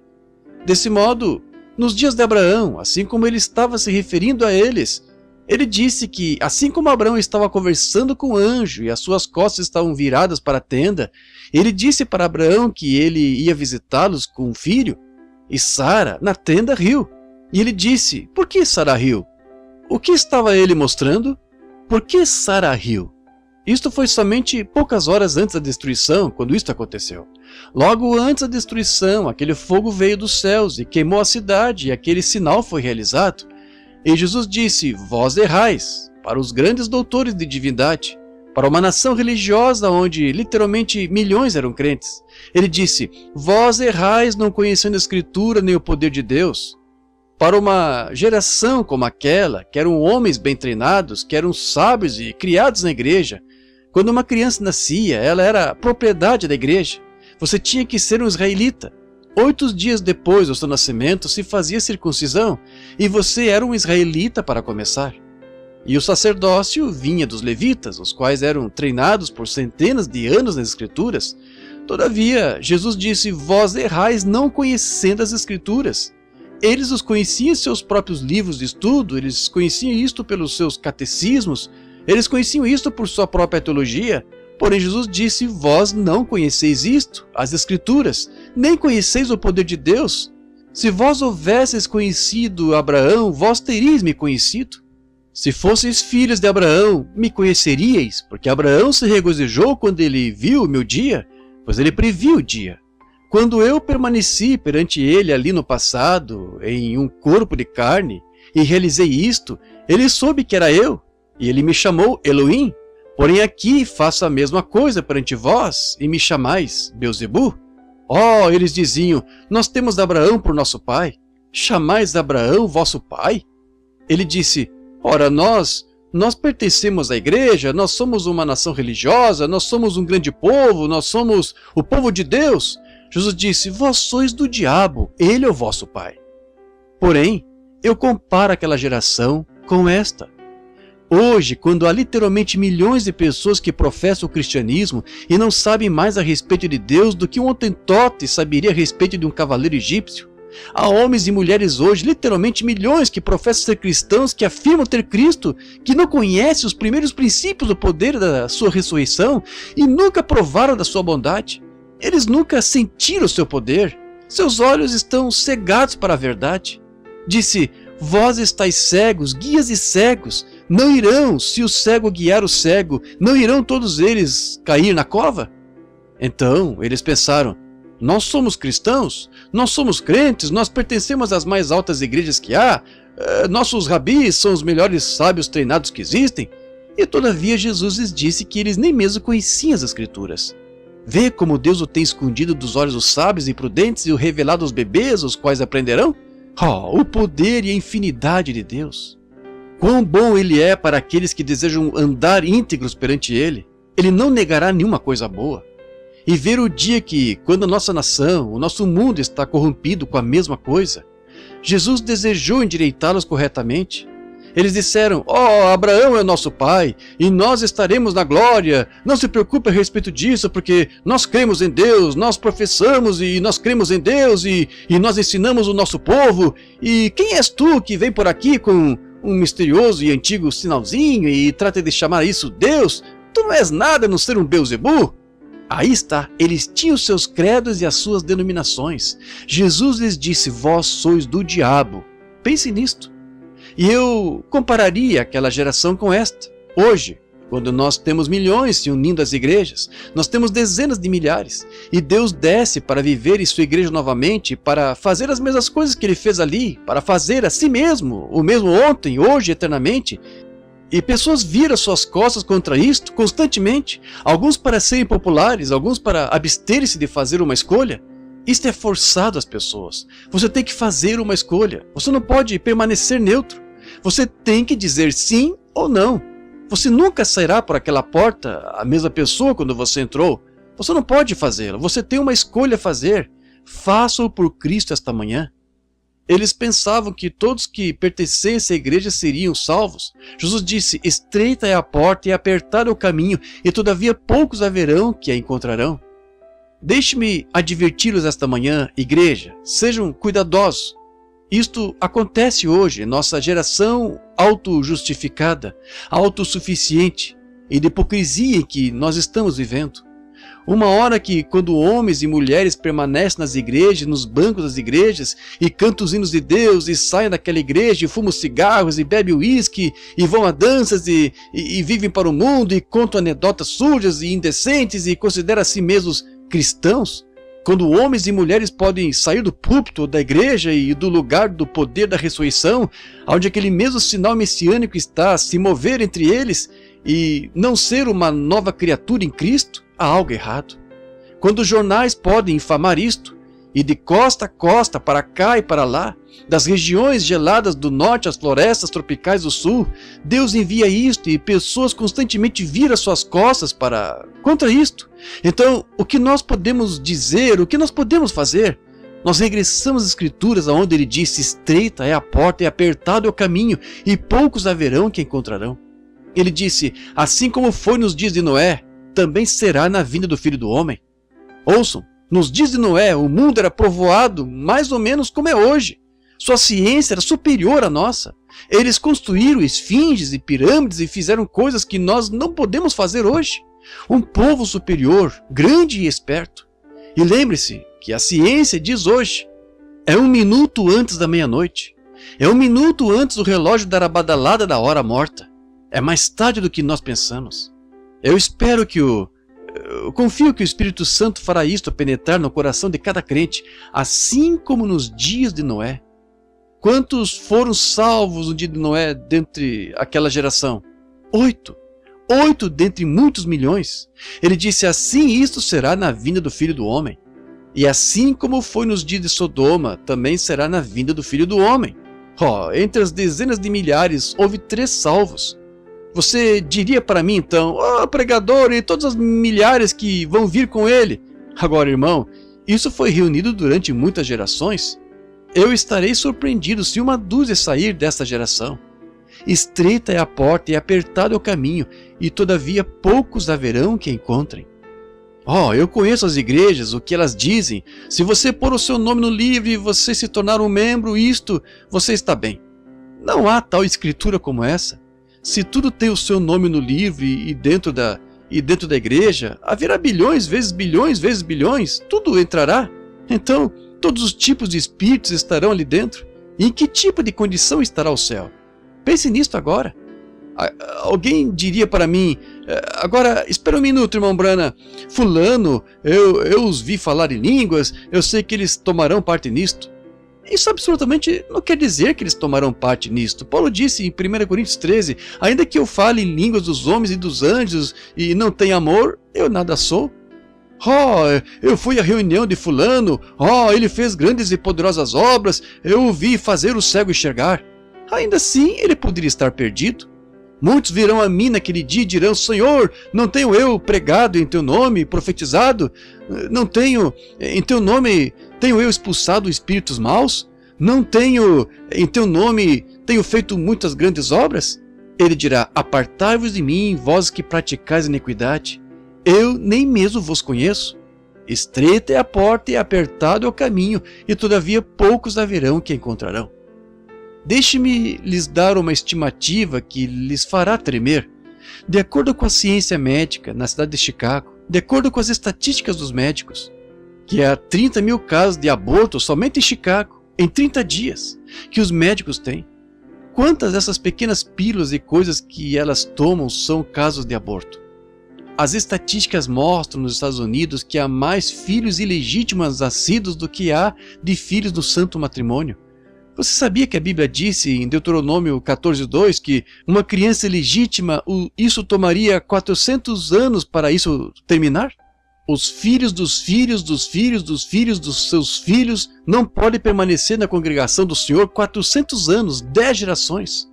Desse modo, nos dias de Abraão, assim como ele estava se referindo a eles, ele disse que, assim como Abraão estava conversando com o anjo e as suas costas estavam viradas para a tenda, ele disse para Abraão que ele ia visitá-los com um filho, e Sara, na tenda, riu. E ele disse: por que Sara riu? O que estava ele mostrando? Por que Sara riu? Isto foi somente poucas horas antes da destruição, quando isto aconteceu. Logo antes da destruição, aquele fogo veio dos céus e queimou a cidade, e aquele sinal foi realizado. E Jesus disse: vós errais, para os grandes doutores de divindade, para uma nação religiosa onde literalmente milhões eram crentes. Ele disse: vós errais não conhecendo a Escritura nem o poder de Deus. Para uma geração como aquela, que eram homens bem treinados, que eram sábios e criados na igreja, quando uma criança nascia, ela era propriedade da igreja. Você tinha que ser um israelita. 8 dias depois do seu nascimento se fazia circuncisão, e você era um israelita para começar. E o sacerdócio vinha dos levitas, os quais eram treinados por centenas de anos nas escrituras. Todavia, Jesus disse: vós errais não conhecendo as escrituras. Eles os conheciam em seus próprios livros de estudo, eles conheciam isto pelos seus catecismos, eles conheciam isto por sua própria teologia. Porém Jesus disse: vós não conheceis isto, as Escrituras, nem conheceis o poder de Deus. Se vós houvesseis conhecido Abraão, vós teríeis me conhecido. Se fosseis filhos de Abraão, me conheceríeis, porque Abraão se regozijou quando ele viu o meu dia, pois ele previu o dia. Quando eu permaneci perante ele ali no passado, em um corpo de carne, e realizei isto, ele soube que era eu, e ele me chamou Elohim. Porém aqui faço a mesma coisa perante vós, e me chamais Beelzebu. Oh, eles diziam: nós temos Abraão por nosso pai. Chamais Abraão vosso pai? Ele disse: ora, nós pertencemos à igreja, nós somos uma nação religiosa, nós somos um grande povo, nós somos o povo de Deus. Jesus disse: vós sois do diabo, ele é o vosso pai. Porém, eu comparo aquela geração com esta. Hoje, quando há literalmente milhões de pessoas que professam o cristianismo e não sabem mais a respeito de Deus do que um Hottentote saberia a respeito de um cavaleiro egípcio, há homens e mulheres hoje, literalmente milhões, que professam ser cristãos, que afirmam ter Cristo, que não conhecem os primeiros princípios do poder da sua ressurreição e nunca provaram da sua bondade. Eles nunca sentiram o seu poder. Seus olhos estão cegados para a verdade. Disse: vós estáis cegos, guias e cegos. Não irão, se o cego guiar o cego, não irão todos eles cair na cova? Então eles pensaram: nós somos cristãos, nós somos crentes, nós pertencemos às mais altas igrejas que há, nossos rabis são os melhores sábios treinados que existem. E todavia Jesus lhes disse que eles nem mesmo conheciam as Escrituras. Vê como Deus o tem escondido dos olhos dos sábios e prudentes e o revelado aos bebês, os quais aprenderão? Oh, o poder e a infinidade de Deus! Quão bom Ele é para aqueles que desejam andar íntegros perante Ele! Ele não negará nenhuma coisa boa. e ver o dia que, quando a nossa nação, o nosso mundo está corrompido com a mesma coisa, Jesus desejou endireitá-los corretamente. Eles disseram: Abraão é nosso pai, e nós estaremos na glória. Não se preocupe a respeito disso, porque nós cremos em Deus, nós professamos e nós cremos em Deus, e nós ensinamos o nosso povo. E quem és tu que vem por aqui com um misterioso e antigo sinalzinho e trata de chamar isso Deus? Tu não és nada a não ser um Beelzebu. Aí está, eles tinham seus credos e as suas denominações. Jesus lhes disse: vós sois do diabo. Pense nisto. E eu compararia aquela geração com esta. Hoje, quando nós temos milhões se unindo às igrejas, nós temos dezenas de milhares, e Deus desce para viver em sua igreja novamente, para fazer as mesmas coisas que Ele fez ali, para fazer a si mesmo, o mesmo ontem, hoje, eternamente. E pessoas viram suas costas contra isto constantemente, alguns para serem populares, alguns para absterem-se de fazer uma escolha. Isto é forçado às pessoas. Você tem que fazer uma escolha. Você não pode permanecer neutro. Você tem que dizer sim ou não. Você nunca sairá por aquela porta a mesma pessoa quando você entrou. Você não pode fazê-lo. Você tem uma escolha a fazer. Faça-o por Cristo esta manhã. Eles pensavam que todos que pertencessem à igreja seriam salvos. Jesus disse: estreita é a porta e apertado é o caminho, e todavia poucos haverão que a encontrarão. Deixe-me adverti-los esta manhã, igreja, sejam cuidadosos. Isto acontece hoje em nossa geração auto-justificada, autossuficiente e de hipocrisia em que nós estamos vivendo. Uma hora que, quando homens e mulheres permanecem nas igrejas, nos bancos das igrejas, e cantam os hinos de Deus, e saem daquela igreja, e fumam cigarros, e bebem uísque, e vão a danças, e vivem para o mundo, e contam anedotas sujas e indecentes, e consideram a si mesmos cristãos, quando homens e mulheres podem sair do púlpito da igreja e do lugar do poder da ressurreição, onde aquele mesmo sinal messiânico está, se mover entre eles e não ser uma nova criatura em Cristo, há algo errado. Quando os jornais podem infamar isto, e de costa a costa, para cá e para lá, das regiões geladas do norte às florestas tropicais do sul, Deus envia isto e pessoas constantemente viram suas costas contra isto. Então, o que nós podemos dizer, o que nós podemos fazer? Nós regressamos às Escrituras, onde Ele disse: estreita é a porta e apertado é o caminho, e poucos haverão que encontrarão. Ele disse: assim como foi nos dias de Noé, também será na vinda do Filho do Homem. Ouçam, nos dias de Noé, o mundo era povoado mais ou menos como é hoje. Sua ciência era superior à nossa. Eles construíram esfinges e pirâmides e fizeram coisas que nós não podemos fazer hoje. Um povo superior, grande e esperto. E lembre-se que a ciência diz hoje: é 1 minuto antes da meia-noite. É 1 minuto antes do relógio dar a badalada da hora morta. É mais tarde do que nós pensamos. Eu espero que Eu confio que o Espírito Santo fará isto a penetrar no coração de cada crente, assim como nos dias de Noé. Quantos foram salvos no dia de Noé dentre aquela geração? 8. 8 dentre muitos milhões. Ele disse: assim isto será na vinda do Filho do Homem. E assim como foi nos dias de Sodoma, também será na vinda do Filho do Homem. Entre as dezenas de milhares, houve 3 salvos. Você diria para mim então: pregador, e todas as milhares que vão vir com ele? Agora, irmão, isso foi reunido durante muitas gerações. Eu estarei surpreendido se 1 dúzia sair desta geração. Estreita é a porta e apertado é o caminho, e todavia poucos haverão que a encontrem. Eu conheço as igrejas, o que elas dizem: se você pôr o seu nome no livro e você se tornar um membro, você está bem. Não há tal escritura como essa. Se tudo tem o seu nome no livro e dentro da igreja, haverá bilhões vezes bilhões, tudo entrará. Então, todos os tipos de espíritos estarão ali dentro. E em que tipo de condição estará o céu? Pense nisto agora. Alguém diria para mim: agora, espera um minuto, irmão Brana. Fulano, eu os vi falar em línguas, eu sei que eles tomarão parte nisto. Isso absolutamente não quer dizer que eles tomarão parte nisto. Paulo disse em 1 Coríntios 13, ainda que eu fale em línguas dos homens e dos anjos e não tenha amor, eu nada sou. Eu fui à reunião de fulano, ele fez grandes e poderosas obras, eu o vi fazer o cego enxergar. Ainda assim ele poderia estar perdido. Muitos virão a mim naquele dia e dirão: Senhor, não tenho eu pregado em teu nome, profetizado? Não tenho, em teu nome, tenho eu expulsado espíritos maus? Não tenho, em teu nome, tenho feito muitas grandes obras? Ele dirá: Apartai-vos de mim, vós que praticais iniquidade. Eu nem mesmo vos conheço. Estreita é a porta e apertado é o caminho, e todavia poucos haverão que a encontrarão. Deixe-me lhes dar uma estimativa que lhes fará tremer. De acordo com a ciência médica na cidade de Chicago, de acordo com as estatísticas dos médicos, que há 30 mil casos de aborto somente em Chicago, em 30 dias, que os médicos têm. Quantas dessas pequenas pílulas e coisas que elas tomam são casos de aborto? As estatísticas mostram nos Estados Unidos que há mais filhos ilegítimos nascidos do que há de filhos do santo matrimônio. Você sabia que a Bíblia disse em Deuteronômio 14:2 que uma criança ilegítima, isso tomaria 400 anos para isso terminar? Os filhos dos filhos dos filhos dos filhos dos seus filhos não podem permanecer na congregação do Senhor 400 anos, 10 gerações,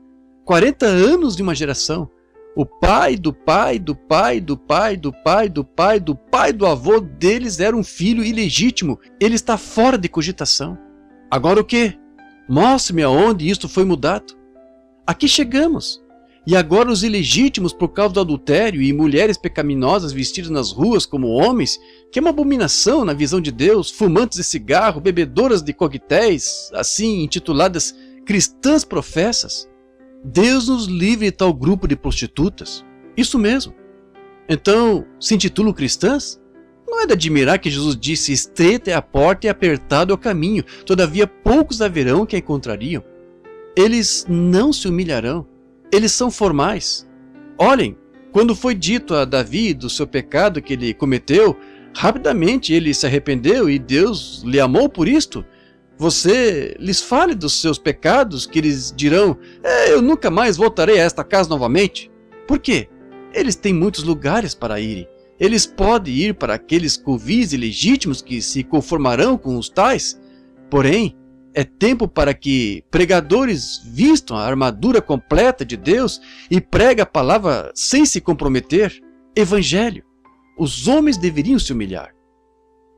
40 anos de uma geração. O pai do pai do pai do pai do pai do pai do pai do avô deles era um filho ilegítimo. Ele está fora de cogitação. Agora o quê? Mostre-me aonde isto foi mudado. Aqui chegamos. E agora os ilegítimos por causa do adultério e mulheres pecaminosas vestidas nas ruas como homens, que é uma abominação na visão de Deus, fumantes de cigarro, bebedoras de coquetéis, assim intituladas cristãs professas. Deus nos livre de tal grupo de prostitutas. Isso mesmo. Então, se intitulam cristãs? Não é de admirar que Jesus disse: estreita é a porta e apertado é o caminho, todavia poucos haverão que a encontrariam. Eles não se humilharão. Eles são formais. Olhem, quando foi dito a Davi do seu pecado que ele cometeu, rapidamente ele se arrependeu e Deus lhe amou por isto. Você lhes fale dos seus pecados, que eles dirão: eu nunca mais voltarei a esta casa novamente. Por quê? Eles têm muitos lugares para irem. Eles podem ir para aqueles covis ilegítimos que se conformarão com os tais. Porém, é tempo para que pregadores vistam a armadura completa de Deus e preguem a palavra sem se comprometer. Evangelho. Os homens deveriam se humilhar.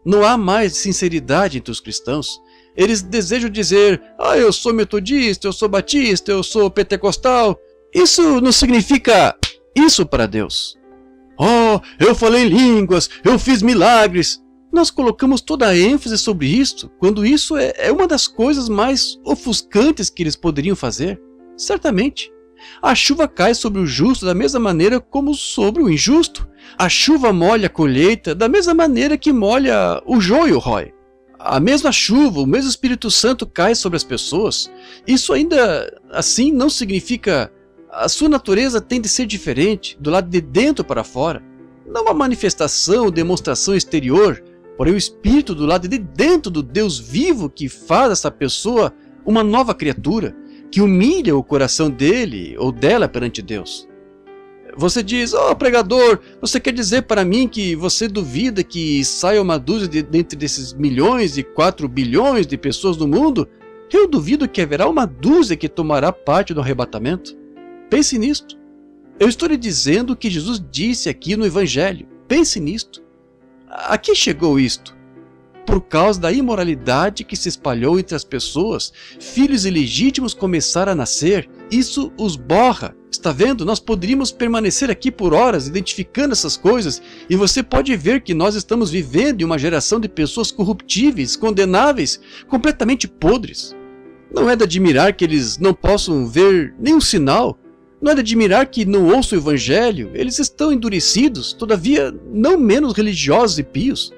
Não há mais sinceridade entre os cristãos. Eles desejam dizer: eu sou metodista, eu sou batista, eu sou pentecostal. Isso não significa isso para Deus. Eu falei em línguas, eu fiz milagres. Nós colocamos toda a ênfase sobre isto, quando isso é uma das coisas mais ofuscantes que eles poderiam fazer. Certamente. A chuva cai sobre o justo da mesma maneira como sobre o injusto. A chuva molha a colheita da mesma maneira que molha o joio, Roy. A mesma chuva, o mesmo Espírito Santo cai sobre as pessoas. Isso ainda assim não significa... A sua natureza tem de ser diferente, do lado de dentro para fora. Não uma manifestação ou demonstração exterior, porém o Espírito do lado de dentro do Deus vivo que faz essa pessoa uma nova criatura, que humilha o coração dele ou dela perante Deus. Você diz: pregador, você quer dizer para mim que você duvida que saia uma dúzia dentre desses milhões e 4 bilhões de pessoas no mundo? Eu duvido que haverá uma dúzia que tomará parte do arrebatamento. Pense nisto. Eu estou lhe dizendo o que Jesus disse aqui no Evangelho. Pense nisto. Aqui chegou isto. Por causa da imoralidade que se espalhou entre as pessoas, filhos ilegítimos começaram a nascer. Isso os borra. Está vendo? Nós poderíamos permanecer aqui por horas identificando essas coisas, e você pode ver que nós estamos vivendo em uma geração de pessoas corruptíveis, condenáveis, completamente podres. Não é de admirar que eles não possam ver nenhum sinal. Não é de admirar que não ouçam o Evangelho. Eles estão endurecidos, todavia não menos religiosos e pios.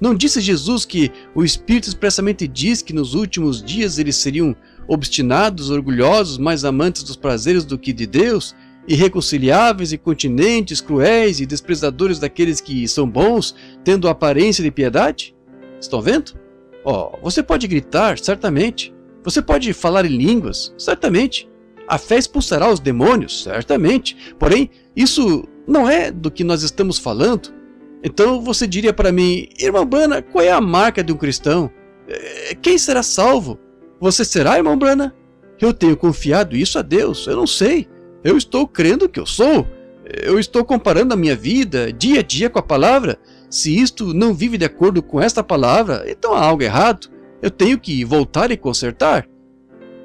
Não disse Jesus que o Espírito expressamente diz que nos últimos dias eles seriam obstinados, orgulhosos, mais amantes dos prazeres do que de Deus, irreconciliáveis, incontinentes, cruéis e desprezadores daqueles que são bons, tendo aparência de piedade? Estão vendo? Você pode gritar, certamente. Você pode falar em línguas, certamente. A fé expulsará os demônios, certamente. Porém, isso não é do que nós estamos falando. Então você diria para mim: irmão Brana, qual é a marca de um cristão? Quem será salvo? Você será, irmão Brana? Eu tenho confiado isso a Deus, eu não sei. Eu estou crendo que eu sou. Eu estou comparando a minha vida dia a dia com a palavra. Se isto não vive de acordo com esta palavra, então há algo errado. Eu tenho que voltar e consertar.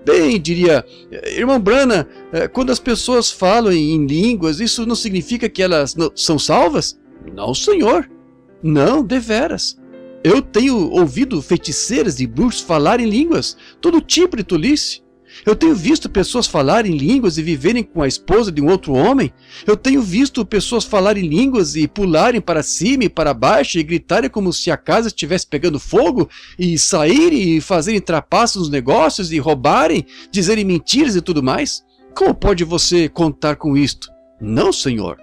Bem, diria, irmão Branham, quando as pessoas falam em línguas, isso não significa que elas são salvas? Não, senhor. Não, deveras. Eu tenho ouvido feiticeiras e bruxos falar em línguas, todo tipo de tolice. Eu tenho visto pessoas falarem línguas e viverem com a esposa de um outro homem. Eu tenho visto pessoas falarem línguas e pularem para cima e para baixo e gritarem como se a casa estivesse pegando fogo e saírem e fazerem trapaços nos negócios e roubarem, dizerem mentiras e tudo mais. Como pode você contar com isto? Não, senhor.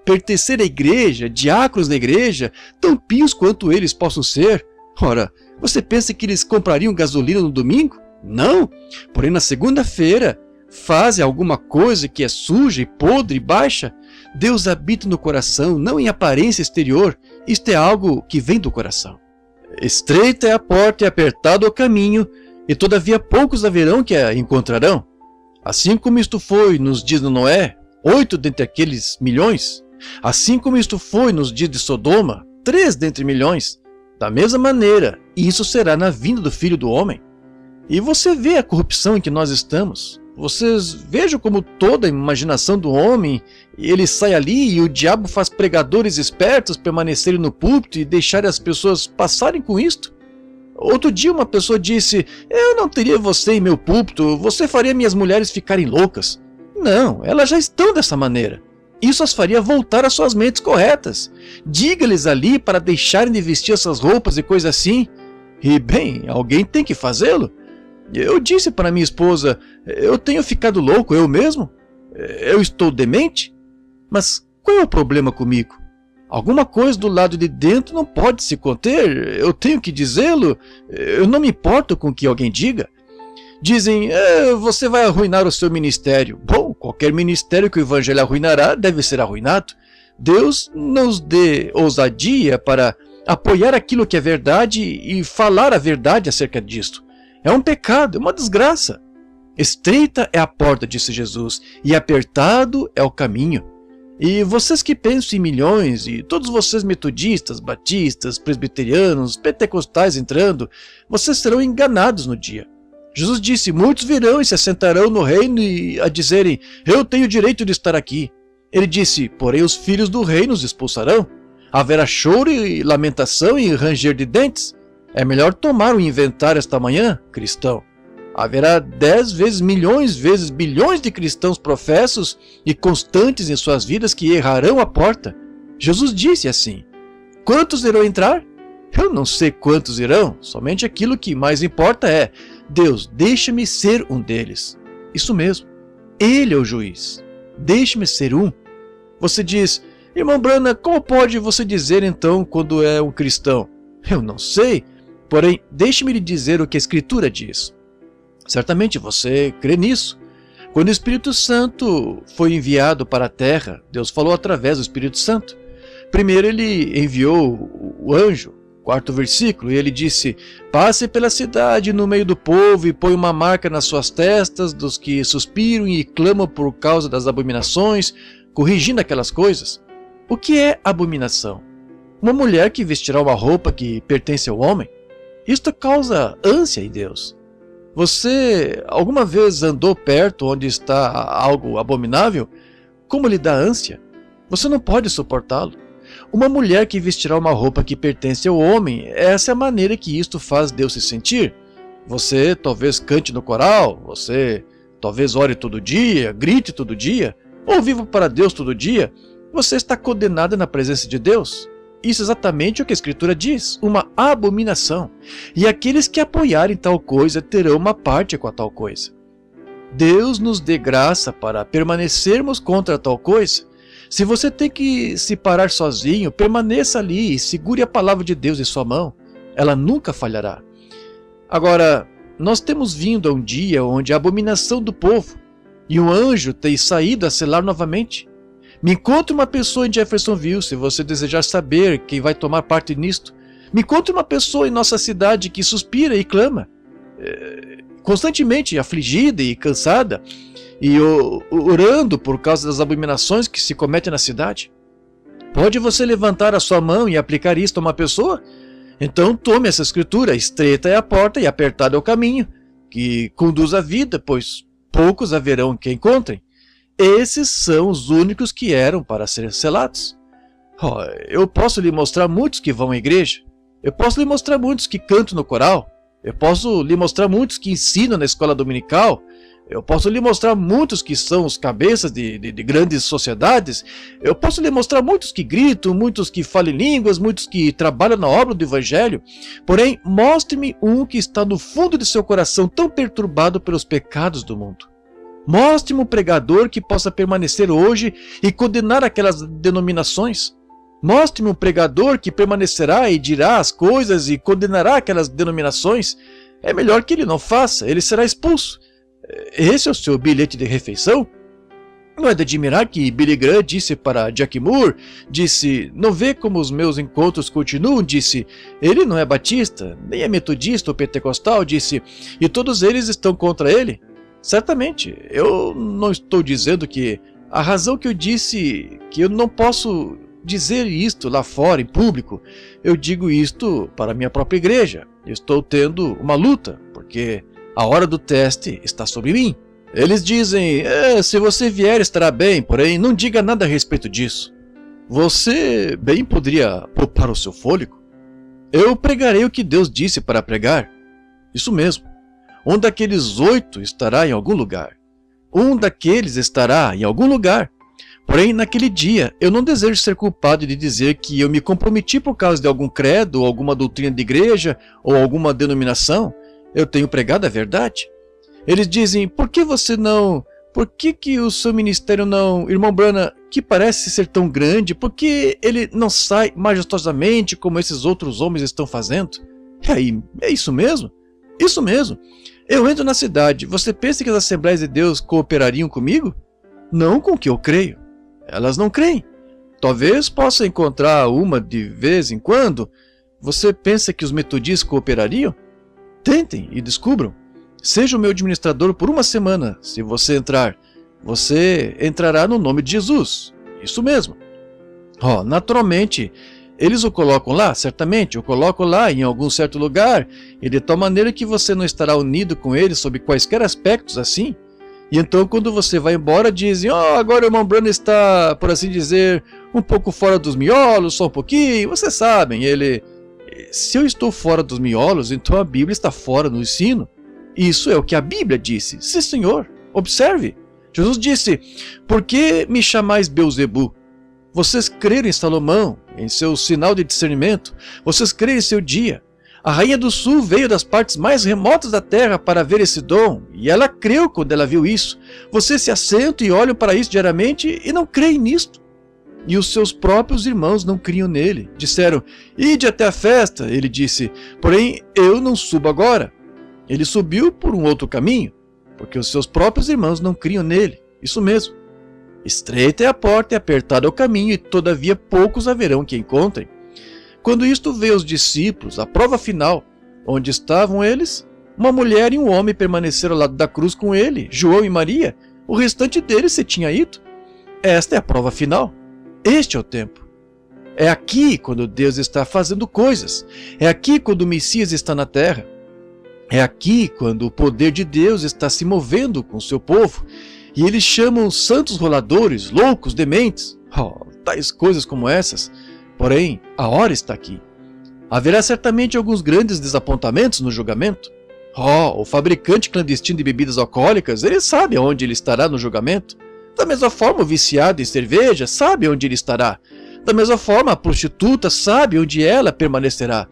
Pertencer à igreja, diáconos da igreja, tão pios quanto eles possam ser. Ora, você pensa que eles comprariam gasolina no domingo? Não, porém na segunda-feira fazem alguma coisa que é suja e podre e baixa. Deus habita no coração, não em aparência exterior. Isto é algo que vem do coração. Estreita é a porta e apertado o caminho, e todavia poucos haverão que a encontrarão. Assim como isto foi nos dias de Noé, 8 dentre aqueles milhões. Assim como isto foi nos dias de Sodoma, 3 dentre milhões. Da mesma maneira, isso será na vinda do Filho do Homem. E você vê a corrupção em que nós estamos. Vocês vejam como toda a imaginação do homem, ele sai ali e o diabo faz pregadores espertos permanecerem no púlpito e deixarem as pessoas passarem com isto. Outro dia uma pessoa disse, eu não teria você em meu púlpito, você faria minhas mulheres ficarem loucas. Não, elas já estão dessa maneira. Isso as faria voltar às suas mentes corretas. Diga-lhes ali para deixarem de vestir essas roupas e coisa assim. E bem, alguém tem que fazê-lo. Eu disse para minha esposa, eu tenho ficado louco eu mesmo? Eu estou demente? Mas qual é o problema comigo? Alguma coisa do lado de dentro não pode se conter, eu tenho que dizê-lo, eu não me importo com o que alguém diga. Dizem, você vai arruinar o seu ministério. Bom, qualquer ministério que o evangelho arruinará deve ser arruinado. Deus nos dê ousadia para apoiar aquilo que é verdade e falar a verdade acerca disto. É um pecado, é uma desgraça. Estreita é a porta, disse Jesus, e apertado é o caminho. E vocês que pensam em milhões, e todos vocês metodistas, batistas, presbiterianos, pentecostais entrando, vocês serão enganados no dia. Jesus disse, muitos virão e se assentarão no reino e a dizerem, eu tenho direito de estar aqui. Ele disse, porém os filhos do reino os expulsarão. Haverá choro e lamentação e ranger de dentes. É melhor tomar o inventário esta manhã, cristão. Haverá 10 vezes, milhões vezes, bilhões de cristãos professos e constantes em suas vidas que errarão a porta. Jesus disse assim, quantos irão entrar? Eu não sei quantos irão, somente aquilo que mais importa é, Deus, deixa-me ser um deles. Isso mesmo, Ele é o juiz. Deixe-me ser um. Você diz, irmão Branham, como pode você dizer então quando é um cristão? Eu não sei. Porém, deixe-me lhe dizer o que a Escritura diz. Certamente você crê nisso. Quando o Espírito Santo foi enviado para a terra, Deus falou através do Espírito Santo. Primeiro ele enviou o anjo, 4º versículo, e ele disse, passe pela cidade no meio do povo e põe uma marca nas suas testas dos que suspiram e clamam por causa das abominações, corrigindo aquelas coisas. O que é abominação? Uma mulher que vestirá uma roupa que pertence ao homem? Isto causa ânsia em Deus. Você alguma vez andou perto onde está algo abominável? Como lhe dá ânsia? Você não pode suportá-lo. Uma mulher que vestirá uma roupa que pertence ao homem, essa é a maneira que isto faz Deus se sentir. Você talvez cante no coral, você talvez ore todo dia, grite todo dia, ou viva para Deus todo dia. Você está condenado na presença de Deus. Isso é exatamente o que a Escritura diz, uma abominação. E aqueles que apoiarem tal coisa terão uma parte com a tal coisa. Deus nos dê graça para permanecermos contra tal coisa. Se você tem que se parar sozinho, permaneça ali e segure a palavra de Deus em sua mão. Ela nunca falhará. Agora, nós temos vindo a um dia onde a abominação do povo e um anjo tem saído a selar novamente. Me encontre uma pessoa em Jeffersonville, se você desejar saber quem vai tomar parte nisto. Me encontre uma pessoa em nossa cidade que suspira e clama. constantemente afligida e cansada, e orando por causa das abominações que se cometem na cidade? Pode você levantar a sua mão e aplicar isto a uma pessoa? Então tome essa escritura: estreita é a porta e apertado é o caminho que conduz à vida, pois poucos haverão que encontrem. Esses são os únicos que eram para serem selados. Eu posso lhe mostrar muitos que vão à igreja. Eu posso lhe mostrar muitos que cantam no coral. Eu posso lhe mostrar muitos que ensinam na escola dominical. Eu posso lhe mostrar muitos que são os cabeças de grandes sociedades. Eu posso lhe mostrar muitos que gritam, muitos que falam línguas, muitos que trabalham na obra do evangelho. Porém, mostre-me um que está no fundo de seu coração tão perturbado pelos pecados do mundo. Mostre-me um pregador que possa permanecer hoje e condenar aquelas denominações. Mostre-me um pregador que permanecerá e dirá as coisas e condenará aquelas denominações. É melhor que ele não faça, ele será expulso. Esse é o seu bilhete de refeição? Não é de admirar que Billy Graham disse para Jack Moore, disse: não vê como os meus encontros continuam, disse: ele não é batista, nem é metodista ou pentecostal, disse, e todos eles estão contra ele. Certamente, eu não estou dizendo que a razão que eu disse que eu não posso dizer isto lá fora, em público, eu digo isto para a minha própria igreja. Eu estou tendo uma luta, porque a hora do teste está sobre mim. Eles dizem: se você vier estará bem, porém não diga nada a respeito disso. Você bem poderia poupar o seu fôlego. Eu pregarei o que Deus disse para pregar. Isso mesmo. Um daqueles 8 estará em algum lugar. Um daqueles estará em algum lugar. Porém, naquele dia, eu não desejo ser culpado de dizer que eu me comprometi por causa de algum credo, ou alguma doutrina de igreja, ou alguma denominação. Eu tenho pregado a verdade. Eles dizem: por que você não... Por que o seu ministério não... Irmão Branham, que parece ser tão grande, por que ele não sai majestosamente como esses outros homens estão fazendo? E aí, é isso mesmo? Isso mesmo. Eu entro na cidade. Você pensa que as Assembleias de Deus cooperariam comigo? Não com o que eu creio. Elas não creem. Talvez possa encontrar uma de vez em quando. Você pensa que os metodistas cooperariam? Tentem e descubram. Seja o meu administrador por uma semana. Se você entrar, você entrará no nome de Jesus. Isso mesmo. Naturalmente, eles o colocam lá, certamente, o colocam lá em algum certo lugar, e de tal maneira que você não estará unido com eles sob quaisquer aspectos assim. E então quando você vai embora dizem: agora o irmão Branham está, por assim dizer, um pouco fora dos miolos, só um pouquinho. Vocês sabem, se eu estou fora dos miolos, então a Bíblia está fora no ensino. Isso é o que a Bíblia disse. Sim, senhor. Observe. Jesus disse: por que me chamais Beelzebu? Vocês creram em Salomão, em seu sinal de discernimento. Vocês creram em seu dia. A rainha do sul veio das partes mais remotas da terra para ver esse dom, e ela creu quando ela viu isso. Vocês se assentam e olham para isso diariamente e não creem nisto. E os seus próprios irmãos não criam nele. Disseram: ide até a festa. Ele disse: porém eu não subo agora. Ele subiu por um outro caminho, porque os seus próprios irmãos não criam nele. Isso mesmo. Estreita é a porta e apertado é o caminho, e todavia poucos haverão que encontrem. Quando isto veio aos discípulos, a prova final, onde estavam eles? Uma mulher e um homem permaneceram ao lado da cruz com ele, João e Maria. O restante deles se tinha ido. Esta é a prova final. Este é o tempo. É aqui quando Deus está fazendo coisas. É aqui quando o Messias está na terra. É aqui quando o poder de Deus está se movendo com o seu povo. E eles chamam santos roladores, loucos, dementes. Tais coisas como essas. Porém, a hora está aqui. Haverá certamente alguns grandes desapontamentos no julgamento. O fabricante clandestino de bebidas alcoólicas, ele sabe onde ele estará no julgamento. Da mesma forma, o viciado em cerveja sabe onde ele estará. Da mesma forma, a prostituta sabe onde ela permanecerá.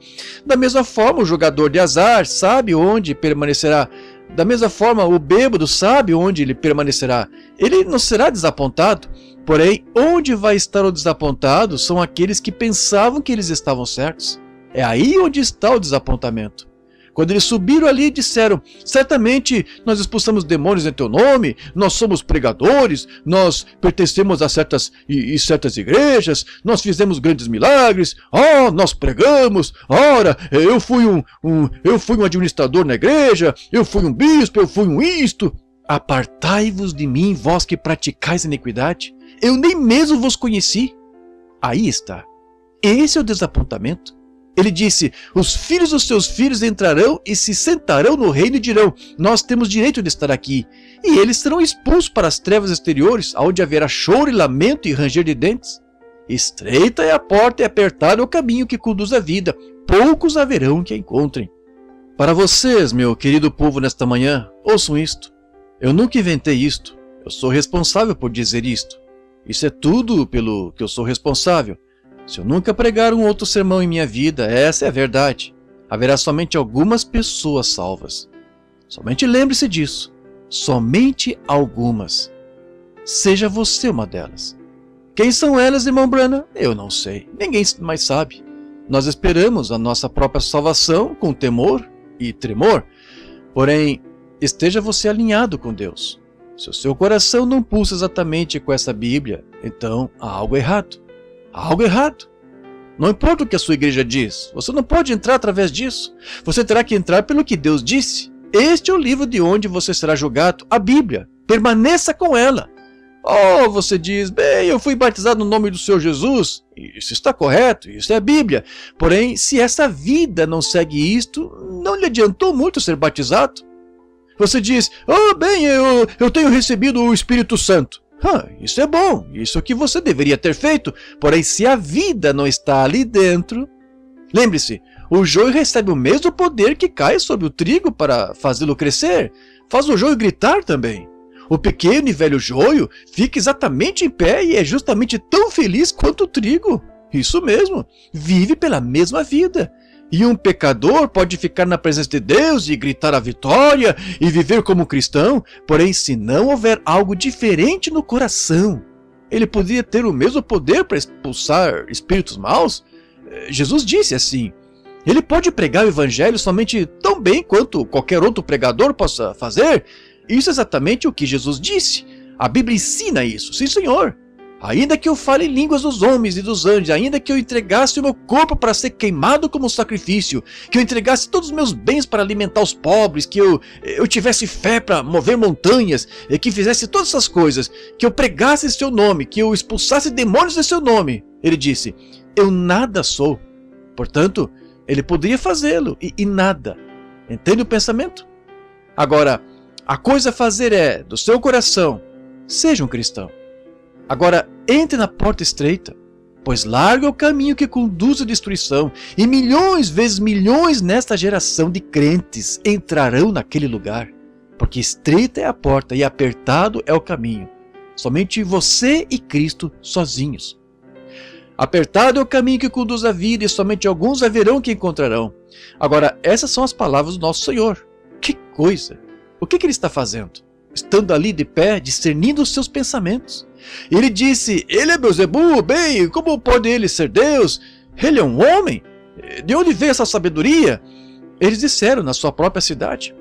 Da mesma forma, o jogador de azar sabe onde permanecerá. Da mesma forma, o bêbado sabe onde ele permanecerá. Ele não será desapontado. Porém, onde vai estar o desapontado são aqueles que pensavam que eles estavam certos. É aí onde está o desapontamento. Quando eles subiram ali, disseram: certamente nós expulsamos demônios em teu nome, nós somos pregadores, nós pertencemos a certas igrejas, nós fizemos grandes milagres, nós pregamos, ora, eu fui um administrador na igreja, eu fui um bispo, eu fui um isto. Apartai-vos de mim, vós que praticais iniquidade, eu nem mesmo vos conheci. Aí está. Esse é o desapontamento. Ele disse: os filhos dos seus filhos entrarão e se sentarão no reino e dirão: nós temos direito de estar aqui. E eles serão expulsos para as trevas exteriores, onde haverá choro e lamento e ranger de dentes. Estreita é a porta e apertado é o caminho que conduz à vida, poucos haverão que a encontrem. Para vocês, meu querido povo, nesta manhã, ouçam isto. Eu nunca inventei isto. Eu sou responsável por dizer isto. Isso é tudo pelo que eu sou responsável. Se eu nunca pregar um outro sermão em minha vida, essa é a verdade. Haverá somente algumas pessoas salvas. Somente lembre-se disso. Somente algumas. Seja você uma delas. Quem são elas, irmão Branham? Eu não sei. Ninguém mais sabe. Nós esperamos a nossa própria salvação com temor e tremor. Porém, esteja você alinhado com Deus. Se o seu coração não pulsa exatamente com essa Bíblia, então há algo errado. Há algo errado. Não importa o que a sua igreja diz, você não pode entrar através disso. Você terá que entrar pelo que Deus disse. Este é o livro de onde você será julgado, a Bíblia. Permaneça com ela. Você diz: bem, eu fui batizado no nome do Senhor Jesus. Isso está correto, isso é a Bíblia. Porém, se essa vida não segue isto, não lhe adiantou muito ser batizado. Você diz: bem, eu tenho recebido o Espírito Santo. Isso é bom, isso é o que você deveria ter feito. Porém, se a vida não está ali dentro... Lembre-se, o joio recebe o mesmo poder que cai sobre o trigo para fazê-lo crescer. Faz o joio gritar também. O pequeno e velho joio fica exatamente em pé e é justamente tão feliz quanto o trigo. Isso mesmo, vive pela mesma vida. E um pecador pode ficar na presença de Deus e gritar a vitória e viver como cristão, porém, se não houver algo diferente no coração, ele poderia ter o mesmo poder para expulsar espíritos maus? Jesus disse assim: ele pode pregar o evangelho somente tão bem quanto qualquer outro pregador possa fazer. Isso é exatamente o que Jesus disse. A Bíblia ensina isso, sim senhor. Ainda que eu fale em línguas dos homens e dos anjos, ainda que eu entregasse o meu corpo para ser queimado como sacrifício, que eu entregasse todos os meus bens para alimentar os pobres, que eu tivesse fé para mover montanhas, que fizesse todas essas coisas, que eu pregasse em seu nome, que eu expulsasse demônios em seu nome, ele disse: eu nada sou. Portanto, ele poderia fazê-lo e nada. Entende o pensamento? Agora, a coisa a fazer é, do seu coração, seja um cristão. Agora, entre na porta estreita, pois largo é o caminho que conduz à destruição, e milhões vezes milhões nesta geração de crentes entrarão naquele lugar, porque estreita é a porta e apertado é o caminho. Somente você e Cristo sozinhos. Apertado é o caminho que conduz à vida, e somente alguns haverão que encontrarão. Agora, essas são as palavras do nosso Senhor. Que coisa! O que ele está fazendo? Estando ali de pé, discernindo os seus pensamentos. Ele disse: ele é Beelzebu, bem, como pode ele ser Deus? Ele é um homem? De onde veio essa sabedoria? Eles disseram: na sua própria cidade.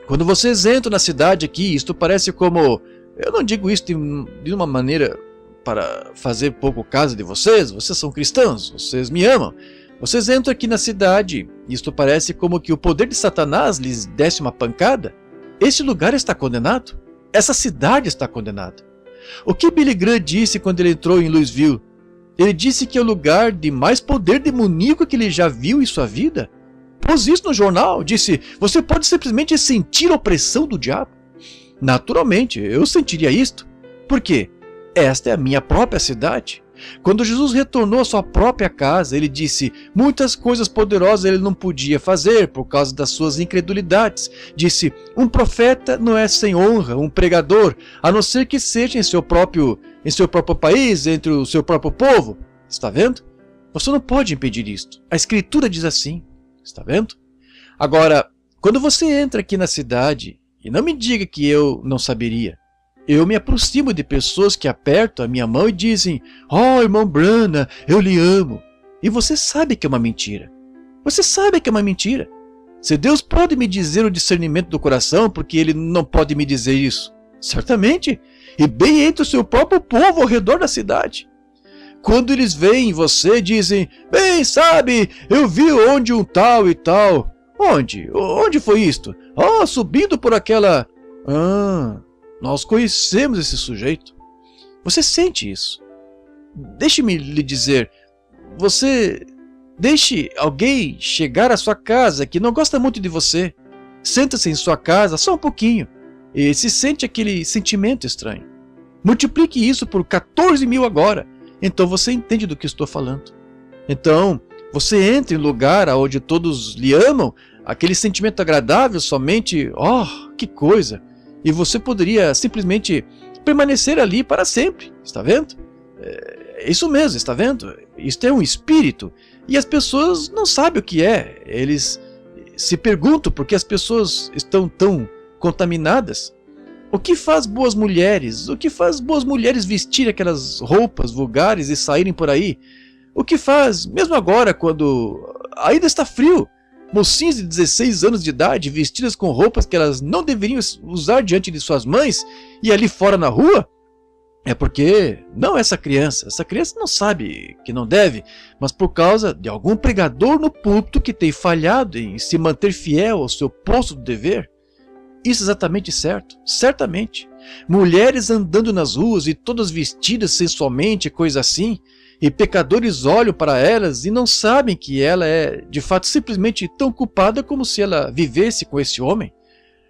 Quando vocês entram na cidade aqui, isto parece como... Eu não digo isso de uma maneira para fazer pouco caso de vocês. Vocês são cristãos, vocês me amam. Vocês entram aqui na cidade, isto parece como que o poder de Satanás lhes desse uma pancada. Este lugar está condenado. Essa cidade está condenada. O que Billy Graham disse quando ele entrou em Louisville? Ele disse que é o lugar de mais poder demoníaco que ele já viu em sua vida. Pôs isso no jornal, disse: você pode simplesmente sentir a opressão do diabo. Naturalmente, eu sentiria isto. Por quê? Esta é a minha própria cidade. Quando Jesus retornou à sua própria casa, ele disse: muitas coisas poderosas ele não podia fazer por causa das suas incredulidades. Disse: um profeta não é sem honra, um pregador, a não ser que seja em seu próprio país, entre o seu próprio povo. Está vendo? Você não pode impedir isto. A Escritura diz assim. Está vendo? Agora, quando você entra aqui na cidade, e não me diga que eu não saberia, eu me aproximo de pessoas que apertam a minha mão e dizem: irmão Branham, eu lhe amo. E você sabe que é uma mentira. Você sabe que é uma mentira. Se Deus pode me dizer o discernimento do coração, porque Ele não pode me dizer isso? Certamente, e bem entre o seu próprio povo ao redor da cidade. Quando eles veem você, dizem: bem, sabe, eu vi onde um tal e tal. Onde? Onde foi isto? Subindo por aquela... nós conhecemos esse sujeito. Você sente isso. Deixe-me lhe dizer, você deixe alguém chegar à sua casa que não gosta muito de você. Senta-se em sua casa só um pouquinho e se sente aquele sentimento estranho. Multiplique isso por 14.000 agora. Então você entende do que estou falando. Então, você entra em lugar onde todos lhe amam, aquele sentimento agradável somente, que coisa! E você poderia simplesmente permanecer ali para sempre, está vendo? É isso mesmo, está vendo? Isto é um espírito, e as pessoas não sabem o que é. Eles se perguntam por que as pessoas estão tão contaminadas. O que faz boas mulheres? O que faz boas mulheres vestir aquelas roupas vulgares e saírem por aí? O que faz, mesmo agora, quando ainda está frio, mocinhas de 16 anos de idade vestidas com roupas que elas não deveriam usar diante de suas mães e ali fora na rua? É porque não essa criança não sabe que não deve, mas por causa de algum pregador no púlpito que tem falhado em se manter fiel ao seu posto de dever. Isso é exatamente certo, certamente. Mulheres andando nas ruas e todas vestidas sensualmente, coisa assim, e pecadores olham para elas e não sabem que ela é, de fato, simplesmente tão culpada como se ela vivesse com esse homem.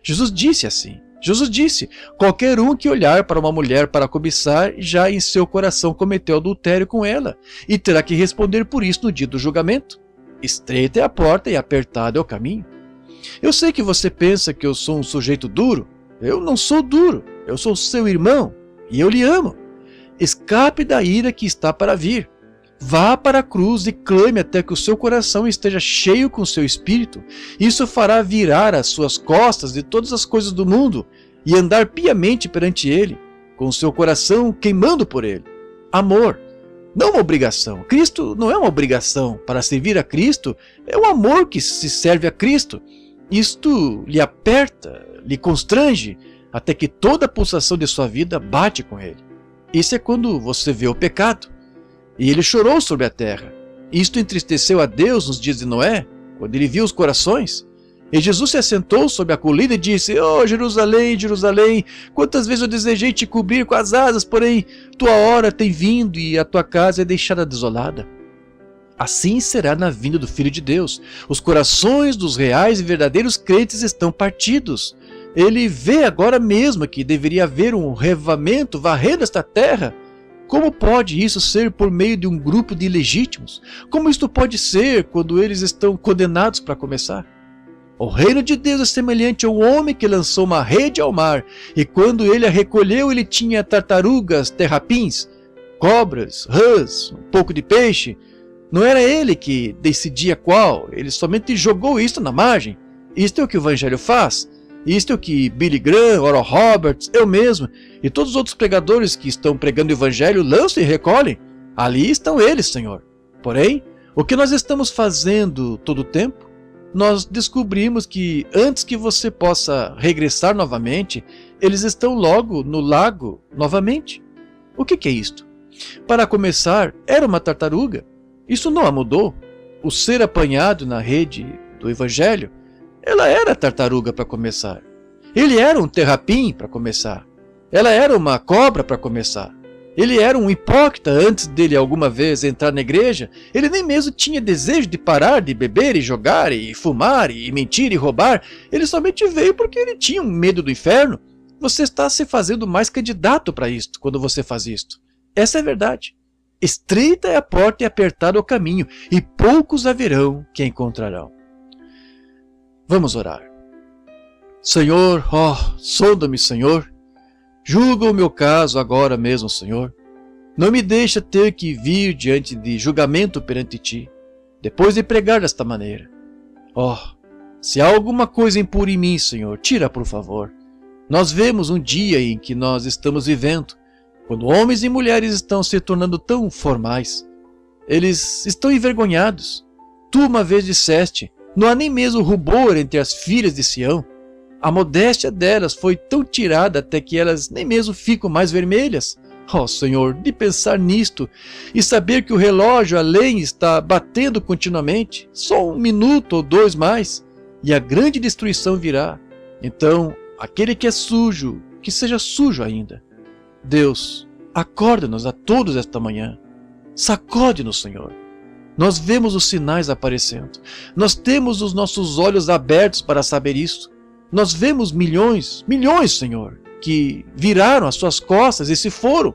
Jesus disse assim. Jesus disse: qualquer um que olhar para uma mulher para cobiçar, já em seu coração cometeu adultério com ela, e terá que responder por isso no dia do julgamento. Estreita é a porta e apertado é o caminho. Eu sei que você pensa que eu sou um sujeito duro. Eu não sou duro, eu sou seu irmão, e eu lhe amo. Escape da ira que está para vir. Vá para a cruz e clame até que o seu coração esteja cheio com o seu espírito. Isso fará virar as suas costas de todas as coisas do mundo e andar piamente perante Ele, com o seu coração queimando por Ele. Amor, não uma obrigação. Cristo não é uma obrigação. Para servir a Cristo, é o amor que se serve a Cristo. Isto lhe aperta, lhe constrange, até que toda a pulsação de sua vida bate com Ele. Isso é quando você vê o pecado. E ele chorou sobre a terra. Isto entristeceu a Deus nos dias de Noé, quando ele viu os corações. E Jesus se assentou sobre a colina e disse: Jerusalém, Jerusalém, quantas vezes eu desejei te cobrir com as asas, porém tua hora tem vindo e a tua casa é deixada desolada. Assim será na vinda do Filho de Deus. Os corações dos reais e verdadeiros crentes estão partidos. Ele vê agora mesmo que deveria haver um revivamento varrendo esta terra. Como pode isso ser por meio de um grupo de ilegítimos? Como isto pode ser quando eles estão condenados para começar? O reino de Deus é semelhante ao homem que lançou uma rede ao mar, e quando ele a recolheu, ele tinha tartarugas, terrapins, cobras, rãs, um pouco de peixe. Não era ele que decidia qual, ele somente jogou isto na margem. Isto é o que o Evangelho faz. Isto é o que Billy Graham, Oral Roberts, eu mesmo e todos os outros pregadores que estão pregando o Evangelho lançam e recolhem. Ali estão eles, Senhor. Porém, o que nós estamos fazendo todo o tempo? Nós descobrimos que antes que você possa regressar novamente, eles estão logo no lago novamente. O que é isto? Para começar, era uma tartaruga. Isso não a mudou. O ser apanhado na rede do Evangelho, ela era tartaruga para começar. Ele era um terrapim para começar. Ela era uma cobra para começar. Ele era um hipócrita antes dele alguma vez entrar na igreja. Ele nem mesmo tinha desejo de parar de beber e jogar e fumar e mentir e roubar. Ele somente veio porque ele tinha um medo do inferno. Você está se fazendo mais candidato para isto quando você faz isto. Essa é a verdade. Estreita é a porta e apertado é o caminho, e poucos haverão que a encontrarão. Vamos orar. Senhor, sonda-me, Senhor. Julga o meu caso agora mesmo, Senhor. Não me deixa ter que vir diante de julgamento perante Ti, depois de pregar desta maneira. Se há alguma coisa impura em mim, Senhor, tira por favor. Nós vemos um dia em que nós estamos vivendo, quando homens e mulheres estão se tornando tão formais. Eles estão envergonhados. Tu uma vez disseste: Não há nem mesmo rubor entre as filhas de Sião. A modéstia delas foi tão tirada até que elas nem mesmo ficam mais vermelhas. Ó Senhor, de pensar nisto e saber que o relógio além está batendo continuamente, só 1 minuto ou 2 mais, e a grande destruição virá. Então, aquele que é sujo, que seja sujo ainda. Deus, acorda-nos a todos esta manhã. Sacode-nos, Senhor. Nós vemos os sinais aparecendo. Nós temos os nossos olhos abertos para saber isso. Nós vemos milhões, Senhor, que viraram as suas costas e se foram.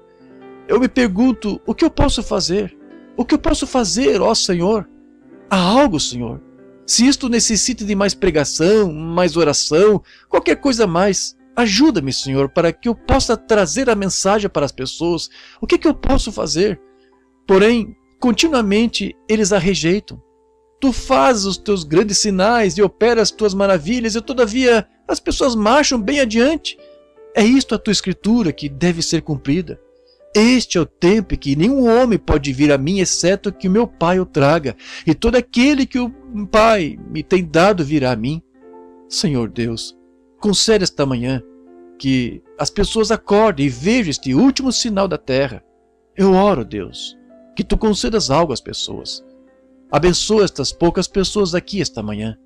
Eu me pergunto, o que eu posso fazer? O que eu posso fazer, ó Senhor? Há algo, Senhor. Se isto necessita de mais pregação, mais oração, qualquer coisa mais, ajuda-me, Senhor, para que eu possa trazer a mensagem para as pessoas. O que eu posso fazer? Porém, continuamente eles a rejeitam. Tu fazes os teus grandes sinais e operas as tuas maravilhas, e todavia as pessoas marcham bem adiante. É isto a tua escritura que deve ser cumprida. Este é o tempo que nenhum homem pode vir a mim, exceto que o meu Pai o traga, e todo aquele que o Pai me tem dado virá a mim. Senhor Deus, concede esta manhã que as pessoas acordem e vejam este último sinal da terra. Eu oro, Deus, que tu concedas algo às pessoas. Abençoa estas poucas pessoas aqui esta manhã.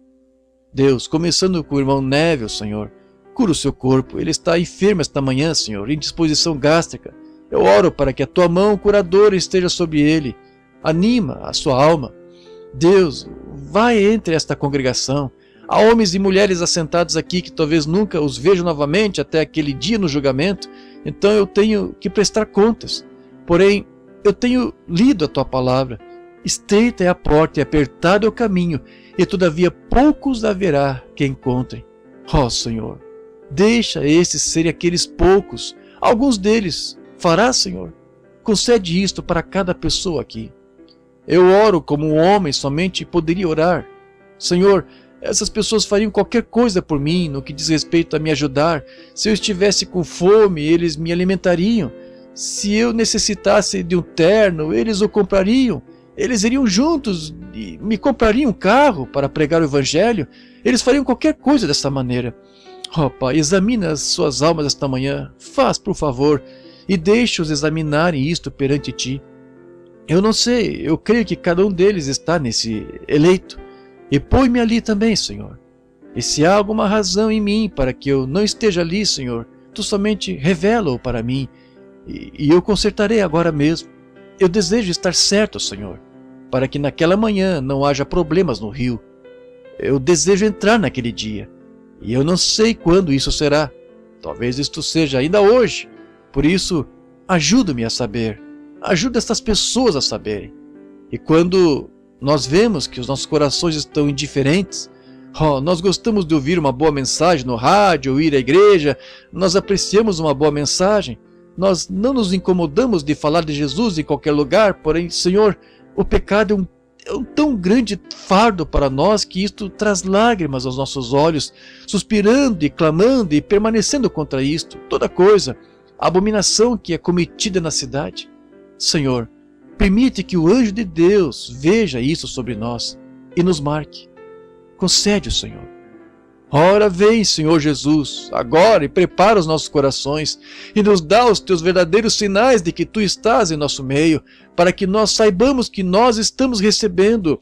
Deus, começando com o irmão Neville, Senhor, cura o seu corpo. Ele está enfermo esta manhã, Senhor, em disposição gástrica. Eu oro para que a tua mão curadora esteja sobre ele. Anima a sua alma. Deus, vai entre esta congregação. Há homens e mulheres assentados aqui que talvez nunca os vejam novamente até aquele dia no julgamento. Então eu tenho que prestar contas. Porém, eu tenho lido a tua palavra. Estreita é a porta e apertado é o caminho, e todavia poucos haverá que encontrem. Ó Senhor, deixa esses serem aqueles poucos. Alguns deles fará, Senhor. Concede isto para cada pessoa aqui. Eu oro como um homem somente poderia orar. Senhor, essas pessoas fariam qualquer coisa por mim no que diz respeito a me ajudar. Se eu estivesse com fome, eles me alimentariam. Se eu necessitasse de um terno, eles o comprariam. Eles iriam juntos e me comprariam um carro para pregar o Evangelho. Eles fariam qualquer coisa dessa maneira. Ó Pai, examina as suas almas esta manhã. Faz, por favor, e deixe-os examinarem isto perante Ti. Eu não sei, eu creio que cada um deles está nesse eleito. E põe-me ali também, Senhor. E se há alguma razão em mim para que eu não esteja ali, Senhor, Tu somente revela-o para mim, e eu consertarei agora mesmo. Eu desejo estar certo, Senhor, para que naquela manhã não haja problemas no rio. Eu desejo entrar naquele dia, e eu não sei quando isso será. Talvez isto seja ainda hoje. Por isso, ajuda-me a saber. Ajuda estas pessoas a saberem. E quando nós vemos que os nossos corações estão indiferentes, nós gostamos de ouvir uma boa mensagem no rádio ou ir à igreja, nós apreciamos uma boa mensagem, nós não nos incomodamos de falar de Jesus em qualquer lugar, porém, Senhor, o pecado é um tão grande fardo para nós que isto traz lágrimas aos nossos olhos, suspirando e clamando e permanecendo contra isto, toda coisa, a abominação que é cometida na cidade. Senhor, permite que o anjo de Deus veja isso sobre nós e nos marque. Concede-o, Senhor. Ora vem, Senhor Jesus, agora e prepara os nossos corações e nos dá os teus verdadeiros sinais de que tu estás em nosso meio, para que nós saibamos que nós estamos recebendo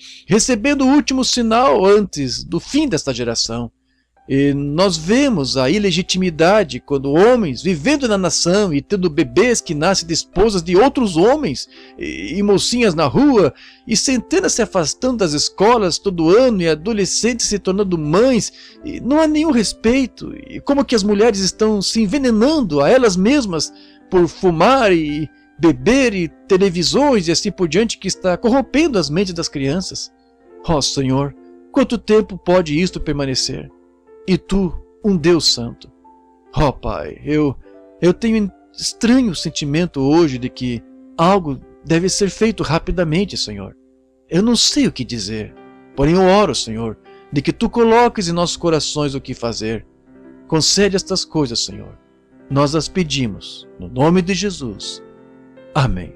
o último sinal antes do fim desta geração. E nós vemos a ilegitimidade quando homens vivendo na nação e tendo bebês que nascem de esposas de outros homens e mocinhas na rua e centenas se afastando das escolas todo ano e adolescentes se tornando mães e não há nenhum respeito, e como que as mulheres estão se envenenando a elas mesmas por fumar e beber e televisões e assim por diante, que está corrompendo as mentes das crianças. Ó Senhor, quanto tempo pode isto permanecer? E Tu, um Deus santo. Ó Pai, eu tenho um estranho sentimento hoje de que algo deve ser feito rapidamente, Senhor. Eu não sei o que dizer, porém eu oro, Senhor, de que Tu coloques em nossos corações o que fazer. Concede estas coisas, Senhor. Nós as pedimos, no nome de Jesus. Amém.